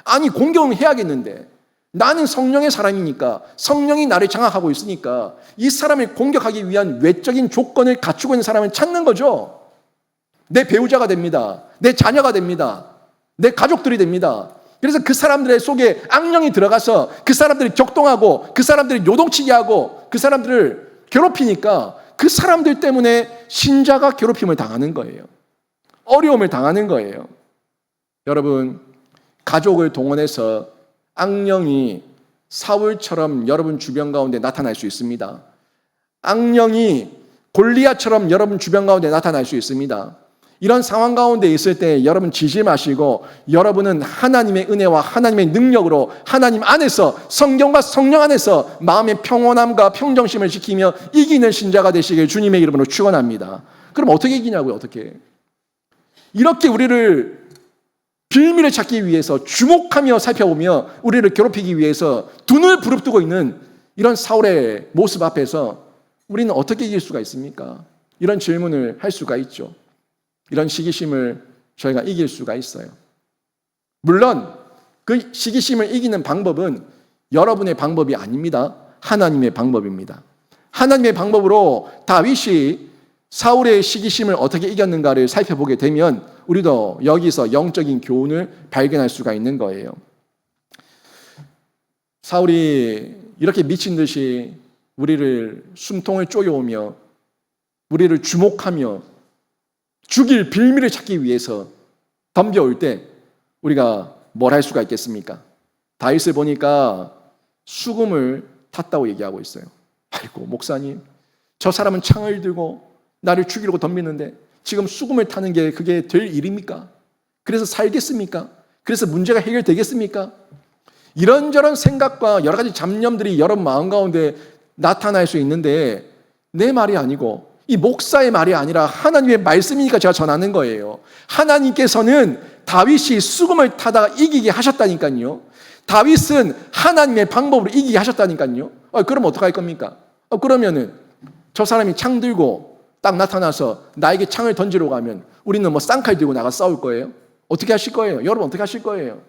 아니, 공격은 해야겠는데 나는 성령의 사람이니까, 성령이 나를 장악하고 있으니까 이 사람을 공격하기 위한 외적인 조건을 갖추고 있는 사람을 찾는 거죠. 내 배우자가 됩니다. 내 자녀가 됩니다. 내 가족들이 됩니다. 그래서 그 사람들의 속에 악령이 들어가서 그 사람들이 격동하고 그 사람들이 요동치게 하고 그 사람들을 괴롭히니까 그 사람들 때문에 신자가 괴롭힘을 당하는 거예요. 어려움을 당하는 거예요. 여러분, 가족을 동원해서 악령이 사울처럼 여러분 주변 가운데 나타날 수 있습니다. 악령이 골리앗처럼 여러분 주변 가운데 나타날 수 있습니다. 이런 상황 가운데 있을 때 여러분 지지 마시고 여러분은 하나님의 은혜와 하나님의 능력으로 하나님 안에서 성경과 성령 안에서 마음의 평온함과 평정심을 지키며 이기는 신자가 되시길 주님의 이름으로 축원합니다. 그럼 어떻게 이기냐고요? 어떻게? 이렇게 우리를 빌미를 찾기 위해서 주목하며 살펴보며 우리를 괴롭히기 위해서 두 눈을 부릅뜨고 있는 이런 사울의 모습 앞에서 우리는 어떻게 이길 수가 있습니까? 이런 질문을 할 수가 있죠. 이런 시기심을 저희가 이길 수가 있어요. 물론 그 시기심을 이기는 방법은 여러분의 방법이 아닙니다. 하나님의 방법입니다. 하나님의 방법으로 다윗이 사울의 시기심을 어떻게 이겼는가를 살펴보게 되면 우리도 여기서 영적인 교훈을 발견할 수가 있는 거예요. 사울이 이렇게 미친 듯이 우리를 숨통을 쪼여오며 우리를 주목하며 죽일 빌미를 찾기 위해서 덤벼올 때 우리가 뭘 할 수가 있겠습니까? 다윗을 보니까 수금을 탔다고 얘기하고 있어요. 아이고 목사님, 저 사람은 창을 들고 나를 죽이려고 덤비는데 지금 수금을 타는 게 그게 될 일입니까? 그래서 살겠습니까? 그래서 문제가 해결되겠습니까? 이런저런 생각과 여러 가지 잡념들이 여러분 마음 가운데 나타날 수 있는데 내 말이 아니고 이 목사의 말이 아니라 하나님의 말씀이니까 제가 전하는 거예요. 하나님께서는 다윗이 수금을 타다가 이기게 하셨다니까요. 다윗은 하나님의 방법으로 이기게 하셨다니까요. 그럼 어떡할 겁니까? 그러면은 저 사람이 창 들고 딱 나타나서 나에게 창을 던지러 가면 우리는 뭐 쌍칼 들고 나가 싸울 거예요? 어떻게 하실 거예요? 여러분 어떻게 하실 거예요?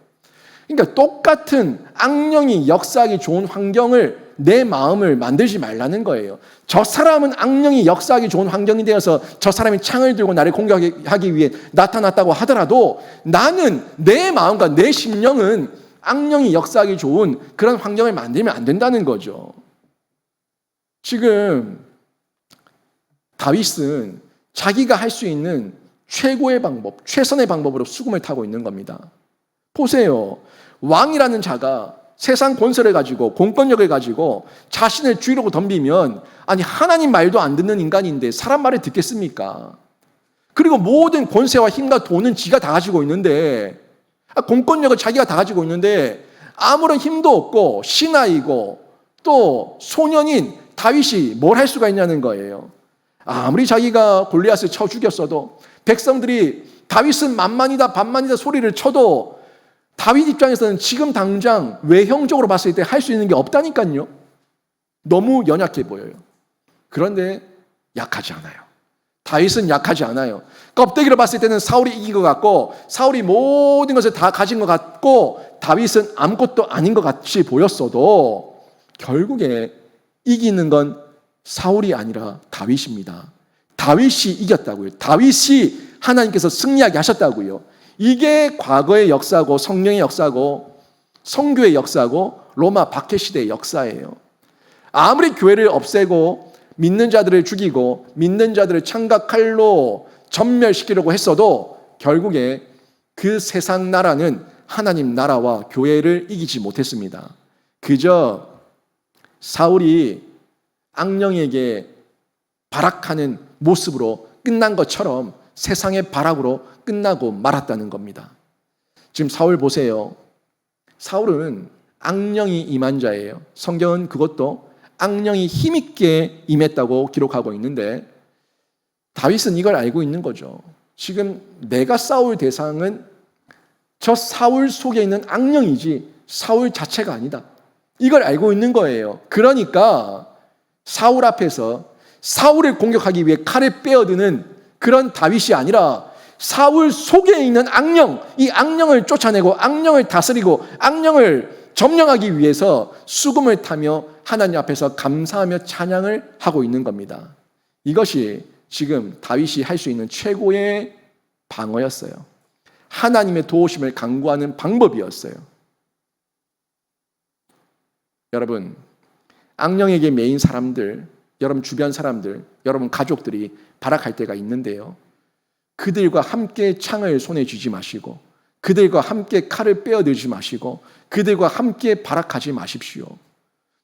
그러니까 똑같은 악령이 역사하기 좋은 환경을 내 마음을 만들지 말라는 거예요. 저 사람은 악령이 역사하기 좋은 환경이 되어서 저 사람이 창을 들고 나를 공격하기 위해 나타났다고 하더라도 나는 내 마음과 내 심령은 악령이 역사하기 좋은 그런 환경을 만들면 안 된다는 거죠. 지금 다윗은 자기가 할 수 있는 최고의 방법, 최선의 방법으로 수금을 타고 있는 겁니다. 보세요. 왕이라는 자가 세상 권세를 가지고 공권력을 가지고 자신을 죽이려고 덤비면 아니 하나님 말도 안 듣는 인간인데 사람 말을 듣겠습니까? 그리고 모든 권세와 힘과 돈은 지가 다 가지고 있는데 공권력을 자기가 다 가지고 있는데 아무런 힘도 없고 신하이고 또 소년인 다윗이 뭘 할 수가 있냐는 거예요. 아무리 자기가 골리앗을 쳐 죽였어도 백성들이 다윗은 만만이다 반만이다 소리를 쳐도 다윗 입장에서는 지금 당장 외형적으로 봤을 때 할 수 있는 게 없다니까요. 너무 연약해 보여요. 그런데 약하지 않아요. 다윗은 약하지 않아요. 껍데기로 봤을 때는 사울이 이긴 것 같고 사울이 모든 것을 다 가진 것 같고 다윗은 아무것도 아닌 것 같이 보였어도 결국에 이기는 건 사울이 아니라 다윗입니다. 다윗이 이겼다고요. 다윗이 하나님께서 승리하게 하셨다고요. 이게 과거의 역사고 성령의 역사고 성교의 역사고 로마 박해 시대의 역사예요. 아무리 교회를 없애고 믿는 자들을 죽이고 믿는 자들을 창과 칼로 전멸시키려고 했어도 결국에 그 세상 나라는 하나님 나라와 교회를 이기지 못했습니다. 그저 사울이 악령에게 발악하는 모습으로 끝난 것처럼 세상의 발악으로 끝나고 말았다는 겁니다. 지금 사울 보세요. 사울은 악령이 임한 자예요. 성경은 그것도 악령이 힘있게 임했다고 기록하고 있는데 다윗은 이걸 알고 있는 거죠. 지금 내가 싸울 대상은 저 사울 속에 있는 악령이지 사울 자체가 아니다. 이걸 알고 있는 거예요. 그러니까 사울 앞에서 사울을 공격하기 위해 칼을 빼어드는 그런 다윗이 아니라 사울 속에 있는 악령, 이 악령을 쫓아내고 악령을 다스리고 악령을 점령하기 위해서 수금을 타며 하나님 앞에서 감사하며 찬양을 하고 있는 겁니다. 이것이 지금 다윗이 할 수 있는 최고의 방어였어요. 하나님의 도우심을 간구하는 방법이었어요. 여러분, 악령에게 매인 사람들, 여러분 주변 사람들, 여러분 가족들이 발악할 때가 있는데요. 그들과 함께 창을 손에 쥐지 마시고 그들과 함께 칼을 빼어들지 마시고 그들과 함께 발악하지 마십시오.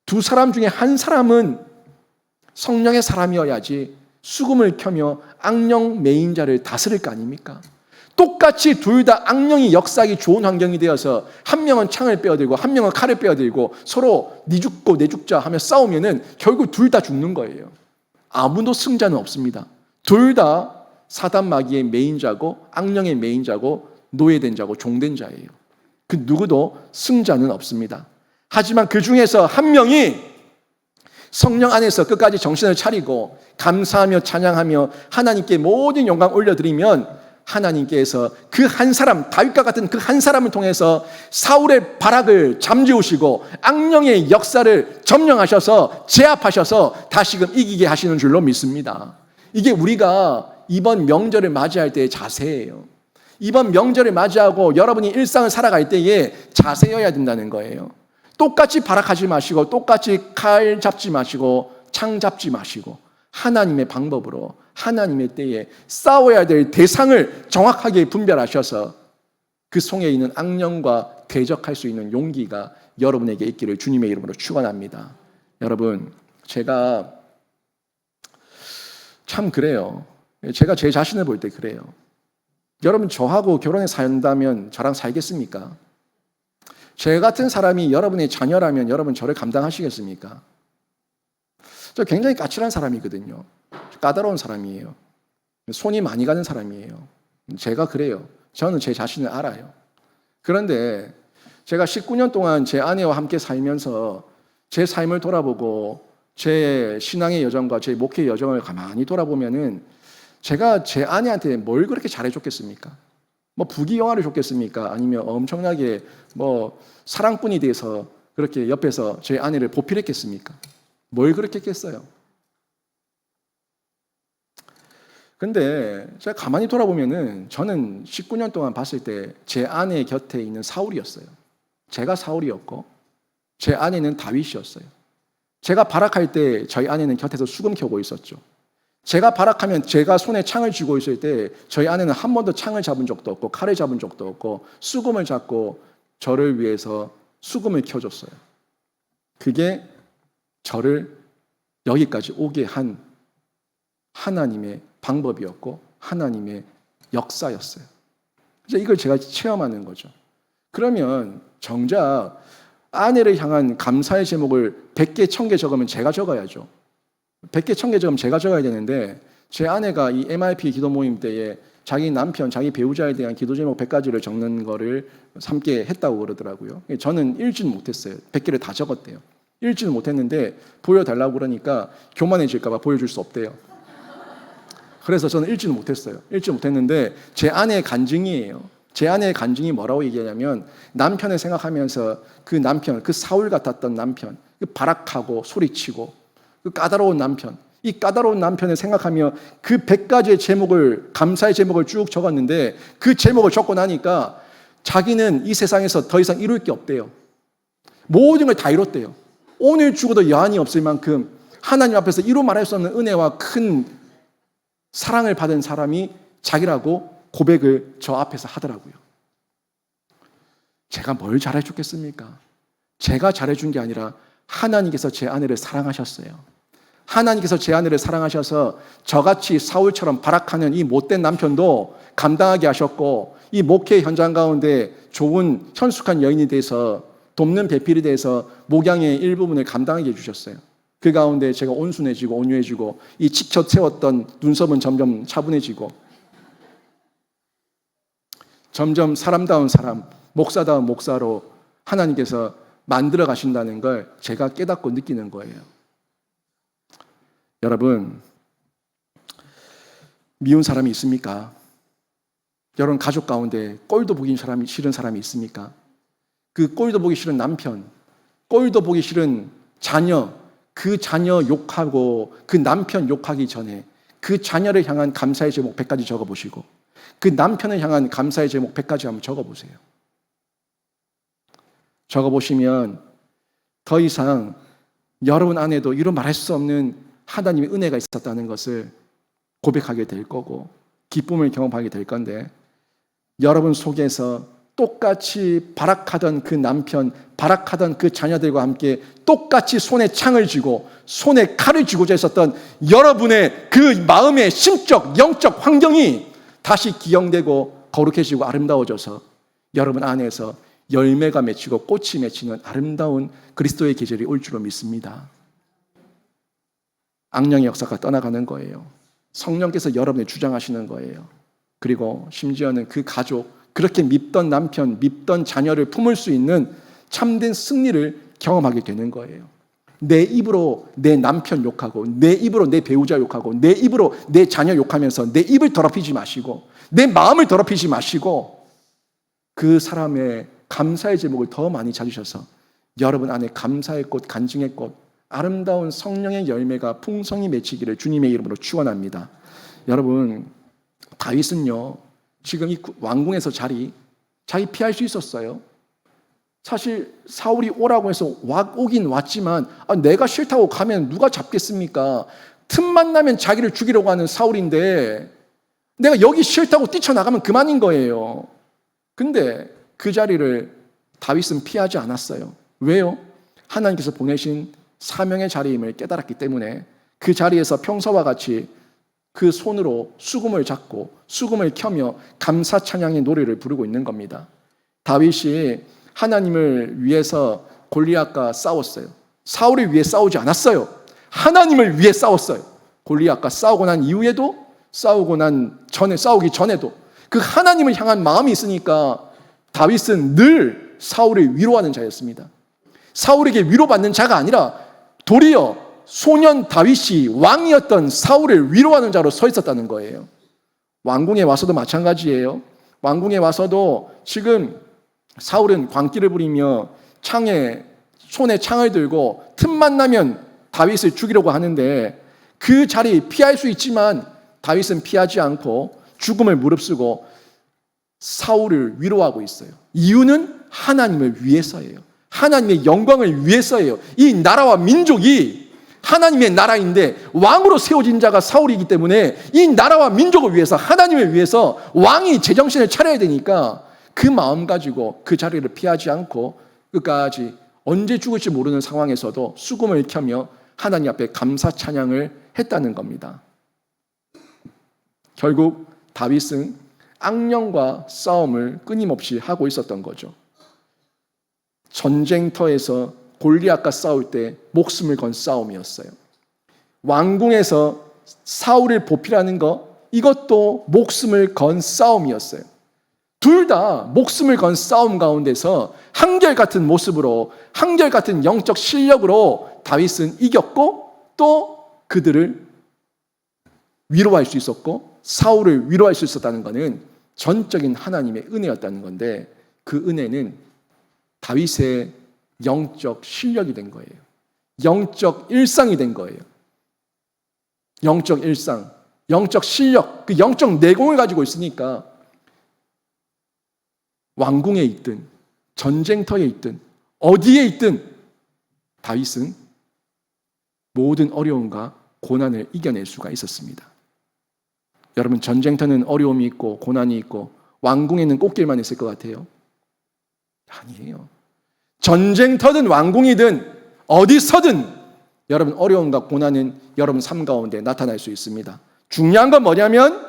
두 사람 중에 한 사람은 성령의 사람이어야지 수금을 켜며 악령 메인 자를 다스릴 거 아닙니까? 똑같이 둘 다 악령이 역사하기 좋은 환경이 되어서 한 명은 창을 빼어들고 한 명은 칼을 빼어들고 서로 네 죽고 내 죽자 하며 싸우면은 결국 둘 다 죽는 거예요. 아무도 승자는 없습니다. 둘 다 사단 마귀의 메인자고 악령의 메인자고 노예된 자고 종된 자예요. 그 누구도 승자는 없습니다. 하지만 그 중에서 한 명이 성령 안에서 끝까지 정신을 차리고 감사하며 찬양하며 하나님께 모든 영광 올려드리면 하나님께서 그 한 사람, 다윗과 같은 그 한 사람을 통해서 사울의 발악을 잠재우시고 악령의 역사를 점령하셔서 제압하셔서 다시금 이기게 하시는 줄로 믿습니다. 이게 우리가 이번 명절을 맞이할 때의 자세예요. 이번 명절을 맞이하고 여러분이 일상을 살아갈 때에 자세여야 된다는 거예요. 똑같이 발악하지 마시고 똑같이 칼 잡지 마시고 창 잡지 마시고 하나님의 방법으로 하나님의 때에 싸워야 될 대상을 정확하게 분별하셔서 그 속에 있는 악령과 대적할 수 있는 용기가 여러분에게 있기를 주님의 이름으로 축원합니다. 여러분, 제가 참 그래요. 제가 제 자신을 볼 때 그래요. 여러분, 저하고 결혼해 산다면 저랑 살겠습니까? 제 같은 사람이 여러분의 자녀라면 여러분 저를 감당하시겠습니까? 저 굉장히 까칠한 사람이거든요. 까다로운 사람이에요. 손이 많이 가는 사람이에요. 제가 그래요. 저는 제 자신을 알아요. 그런데 제가 19년 동안 제 아내와 함께 살면서 제 삶을 돌아보고 제 신앙의 여정과 제 목회의 여정을 가만히 돌아보면은 제가 제 아내한테 뭘 그렇게 잘해줬겠습니까? 뭐 부귀영화를 줬겠습니까? 아니면 엄청나게 뭐 사랑꾼이 돼서 그렇게 옆에서 제 아내를 보필했겠습니까? 뭘 그렇게 했겠어요? 근데 제가 가만히 돌아보면은 저는 19년 동안 봤을 때 제 아내 곁에 있는 사울이었어요. 제가 사울이었고 제 아내는 다윗이었어요. 제가 발악할 때 저희 아내는 곁에서 수금 켜고 있었죠. 제가 발악하면 제가 손에 창을 쥐고 있을 때 저희 아내는 한 번도 창을 잡은 적도 없고 칼을 잡은 적도 없고 수금을 잡고 저를 위해서 수금을 켜줬어요. 그게 저를 여기까지 오게 한 하나님의 방법이었고 하나님의 역사였어요. 그래서 이걸 제가 체험하는 거죠. 그러면 정작 아내를 향한 감사의 제목을 100개, 1000개 적으면 제가 적어야죠. 100개, 1000개 적으면 제가 적어야 되는데 제 아내가 이 MIP 기도 모임 때에 자기 남편, 자기 배우자에 대한 기도 제목 100가지를 적는 거를 함께 했다고 그러더라고요. 저는 읽지는 못했어요. 100개를 다 적었대요. 읽지는 못했는데 보여달라고 그러니까 교만해질까 봐 보여줄 수 없대요. 그래서 저는 읽지는 못했어요. 읽지 못했는데 제 아내의 간증이에요. 제 아내의 간증이 뭐라고 얘기하냐면 남편을 생각하면서 그 남편, 그 사울 같았던 남편, 그 발악하고 소리치고 그 까다로운 남편, 이 까다로운 남편을 생각하며 그 100가지의 제목을, 감사의 제목을 쭉 적었는데 그 제목을 적고 나니까 자기는 이 세상에서 더 이상 이룰 게 없대요. 모든 걸 다 이뤘대요. 오늘 죽어도 여한이 없을 만큼 하나님 앞에서 이루 말할 수 없는 은혜와 큰 사랑을 받은 사람이 자기라고 고백을 저 앞에서 하더라고요. 제가 뭘 잘해줬겠습니까? 제가 잘해준 게 아니라 하나님께서 제 아내를 사랑하셨어요. 하나님께서 제 아내를 사랑하셔서 저같이 사울처럼 발악하는 이 못된 남편도 감당하게 하셨고 이 목회 현장 가운데 좋은 현숙한 여인이 돼서 돕는 배필이 돼서 목양의 일부분을 감당하게 해주셨어요. 그 가운데 제가 온순해지고 온유해지고 이 지켜 세웠던 눈썹은 점점 차분해지고 점점 사람다운 사람, 목사다운 목사로 하나님께서 만들어 가신다는 걸 제가 깨닫고 느끼는 거예요. 여러분, 미운 사람이 있습니까? 여러분 가족 가운데 꼴도 보기 싫은 사람이 있습니까? 그 꼴도 보기 싫은 남편, 꼴도 보기 싫은 자녀, 그 자녀 욕하고 그 남편 욕하기 전에 그 자녀를 향한 감사의 제목 100가지 적어보시고 그 남편을 향한 감사의 제목 100가지 한번 적어보세요. 적어보시면 더 이상 여러분 안에도 이루 말할 수 없는 하나님의 은혜가 있었다는 것을 고백하게 될 거고 기쁨을 경험하게 될 건데 여러분 속에서 똑같이 발악하던 그 남편, 발악하던 그 자녀들과 함께 똑같이 손에 창을 쥐고 손에 칼을 쥐고자 했었던 여러분의 그 마음의 심적, 영적 환경이 다시 기영되고 거룩해지고 아름다워져서 여러분 안에서 열매가 맺히고 꽃이 맺히는 아름다운 그리스도의 계절이 올 줄로 믿습니다. 악령의 역사가 떠나가는 거예요. 성령께서 여러분을 주장하시는 거예요. 그리고 심지어는 그 가족, 그렇게 밉던 남편, 밉던 자녀를 품을 수 있는 참된 승리를 경험하게 되는 거예요. 내 입으로 내 남편 욕하고, 내 입으로 내 배우자 욕하고, 내 입으로 내 자녀 욕하면서 내 입을 더럽히지 마시고, 내 마음을 더럽히지 마시고, 그 사람의 감사의 제목을 더 많이 찾으셔서 여러분 안에 감사의 꽃, 간증의 꽃, 아름다운 성령의 열매가 풍성히 맺히기를 주님의 이름으로 축원합니다. 여러분, 다윗은요, 지금 이 왕궁에서 자기 피할 수 있었어요. 사실 사울이 오라고 해서 오긴 왔지만 내가 싫다고 가면 누가 잡겠습니까? 틈만 나면 자기를 죽이려고 하는 사울인데 내가 여기 싫다고 뛰쳐나가면 그만인 거예요. 근데 그 자리를 다윗은 피하지 않았어요. 왜요? 하나님께서 보내신 사명의 자리임을 깨달았기 때문에 그 자리에서 평소와 같이 그 손으로 수금을 잡고 수금을 켜며 감사 찬양의 노래를 부르고 있는 겁니다. 다윗이 하나님을 위해서 골리앗과 싸웠어요. 사울을 위해 싸우지 않았어요. 하나님을 위해 싸웠어요. 골리앗과 싸우고 난 이후에도 싸우기 전에도 그 하나님을 향한 마음이 있으니까 다윗은 늘 사울을 위로하는 자였습니다. 사울에게 위로받는 자가 아니라 도리어 소년 다윗이 왕이었던 사울을 위로하는 자로 서 있었다는 거예요. 왕궁에 와서도 마찬가지예요. 왕궁에 와서도 지금 사울은 광기를 부리며 손에 창을 들고 틈만 나면 다윗을 죽이려고 하는데 그 자리 피할 수 있지만 다윗은 피하지 않고 죽음을 무릅쓰고 사울을 위로하고 있어요. 이유는 하나님을 위해서예요. 하나님의 영광을 위해서예요. 이 나라와 민족이 하나님의 나라인데 왕으로 세워진 자가 사울이기 때문에 이 나라와 민족을 위해서, 하나님을 위해서 왕이 제정신을 차려야 되니까 그 마음 가지고 그 자리를 피하지 않고 끝까지 언제 죽을지 모르는 상황에서도 수금을 켜며 하나님 앞에 감사 찬양을 했다는 겁니다. 결국 다윗은 악령과 싸움을 끊임없이 하고 있었던 거죠. 전쟁터에서 골리앗과 싸울 때 목숨을 건 싸움이었어요. 왕궁에서 사울을 보필하는 것, 이것도 목숨을 건 싸움이었어요. 둘 다 목숨을 건 싸움 가운데서 한결같은 모습으로, 한결같은 영적 실력으로 다윗은 이겼고 또 그들을 위로할 수 있었고 사울을 위로할 수 있었다는 것은 전적인 하나님의 은혜였다는 건데, 그 은혜는 다윗의 영적 실력이 된 거예요. 영적 일상이 된 거예요. 영적 일상, 영적 실력, 그 영적 내공을 가지고 있으니까 왕궁에 있든 전쟁터에 있든 어디에 있든 다윗은 모든 어려움과 고난을 이겨낼 수가 있었습니다. 여러분, 전쟁터는 어려움이 있고 고난이 있고 왕궁에는 꽃길만 있을 것 같아요? 아니에요. 전쟁터든 왕궁이든 어디서든 여러분 어려움과 고난은 여러분 삶 가운데 나타날 수 있습니다. 중요한 건 뭐냐면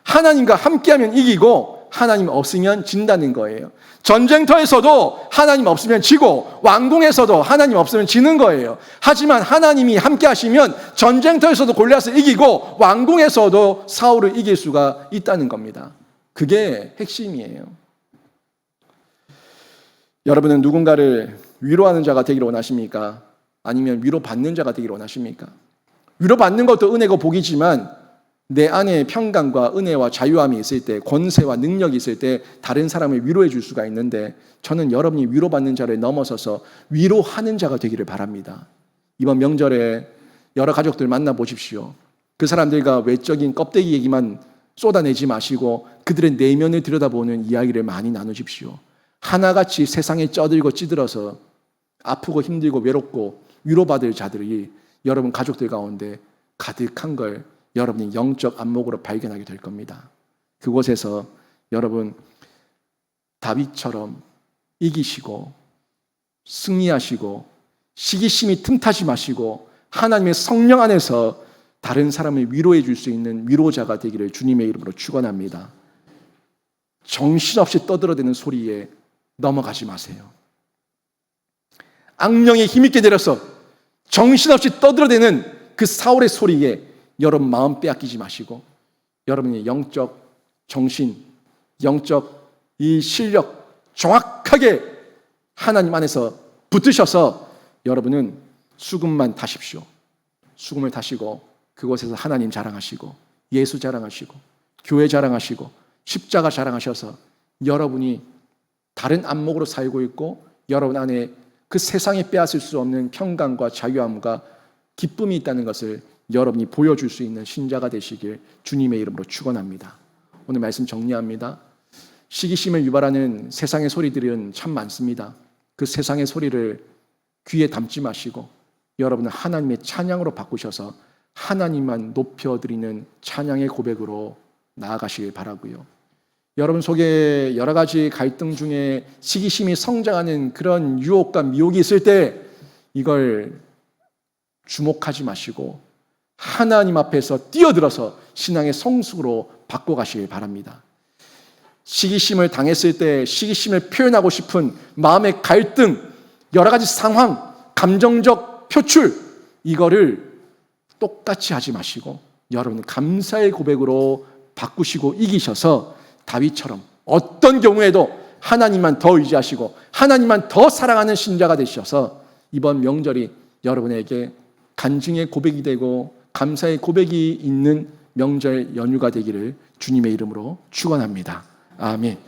하나님과 함께하면 이기고 하나님 없으면 진다는 거예요. 전쟁터에서도 하나님 없으면 지고 왕궁에서도 하나님 없으면 지는 거예요. 하지만 하나님이 함께 하시면 전쟁터에서도 골리앗을 이기고 왕궁에서도 사울을 이길 수가 있다는 겁니다. 그게 핵심이에요. 여러분은 누군가를 위로하는 자가 되기를 원하십니까? 아니면 위로받는 자가 되기를 원하십니까? 위로받는 것도 은혜고 복이지만 내 안에 평강과 은혜와 자유함이 있을 때, 권세와 능력이 있을 때 다른 사람을 위로해 줄 수가 있는데, 저는 여러분이 위로받는 자를 넘어서서 위로하는 자가 되기를 바랍니다. 이번 명절에 여러 가족들 만나보십시오. 그 사람들과 외적인 껍데기 얘기만 쏟아내지 마시고 그들의 내면을 들여다보는 이야기를 많이 나누십시오. 하나같이 세상에 쪄들고 찌들어서 아프고 힘들고 외롭고 위로받을 자들이 여러분 가족들 가운데 가득한 걸 여러분이 영적 안목으로 발견하게 될 겁니다. 그곳에서 여러분 다윗처럼 이기시고 승리하시고 시기심이 틈타지 마시고 하나님의 성령 안에서 다른 사람을 위로해 줄 수 있는 위로자가 되기를 주님의 이름으로 축원합니다. 정신없이 떠들어대는 소리에 넘어가지 마세요. 악령에 힘있게 내려서 정신없이 떠들어대는 그 사울의 소리에 여러분 마음 빼앗기지 마시고 여러분의 영적 정신, 영적 이 실력 정확하게 하나님 안에서 붙으셔서 여러분은 수금만 타십시오. 수금을 타시고 그곳에서 하나님 자랑하시고 예수 자랑하시고 교회 자랑하시고 십자가 자랑하셔서 여러분이 다른 안목으로 살고 있고 여러분 안에 그 세상에 빼앗을 수 없는 평강과 자유함과 기쁨이 있다는 것을 여러분이 보여줄 수 있는 신자가 되시길 주님의 이름으로 축원합니다. 오늘 말씀 정리합니다. 시기심을 유발하는 세상의 소리들은 참 많습니다. 그 세상의 소리를 귀에 담지 마시고 여러분은 하나님의 찬양으로 바꾸셔서 하나님만 높여드리는 찬양의 고백으로 나아가시길 바라고요. 여러분 속에 여러 가지 갈등 중에 시기심이 성장하는 그런 유혹과 미혹이 있을 때 이걸 주목하지 마시고 하나님 앞에서 뛰어들어서 신앙의 성숙으로 바꿔가시길 바랍니다. 시기심을 당했을 때 시기심을 표현하고 싶은 마음의 갈등, 여러 가지 상황, 감정적 표출 이거를 똑같이 하지 마시고 여러분 감사의 고백으로 바꾸시고 이기셔서 다윗처럼 어떤 경우에도 하나님만 더 의지하시고 하나님만 더 사랑하는 신자가 되셔서 이번 명절이 여러분에게 간증의 고백이 되고 감사의 고백이 있는 명절 연휴가 되기를 주님의 이름으로 축원합니다. 아멘.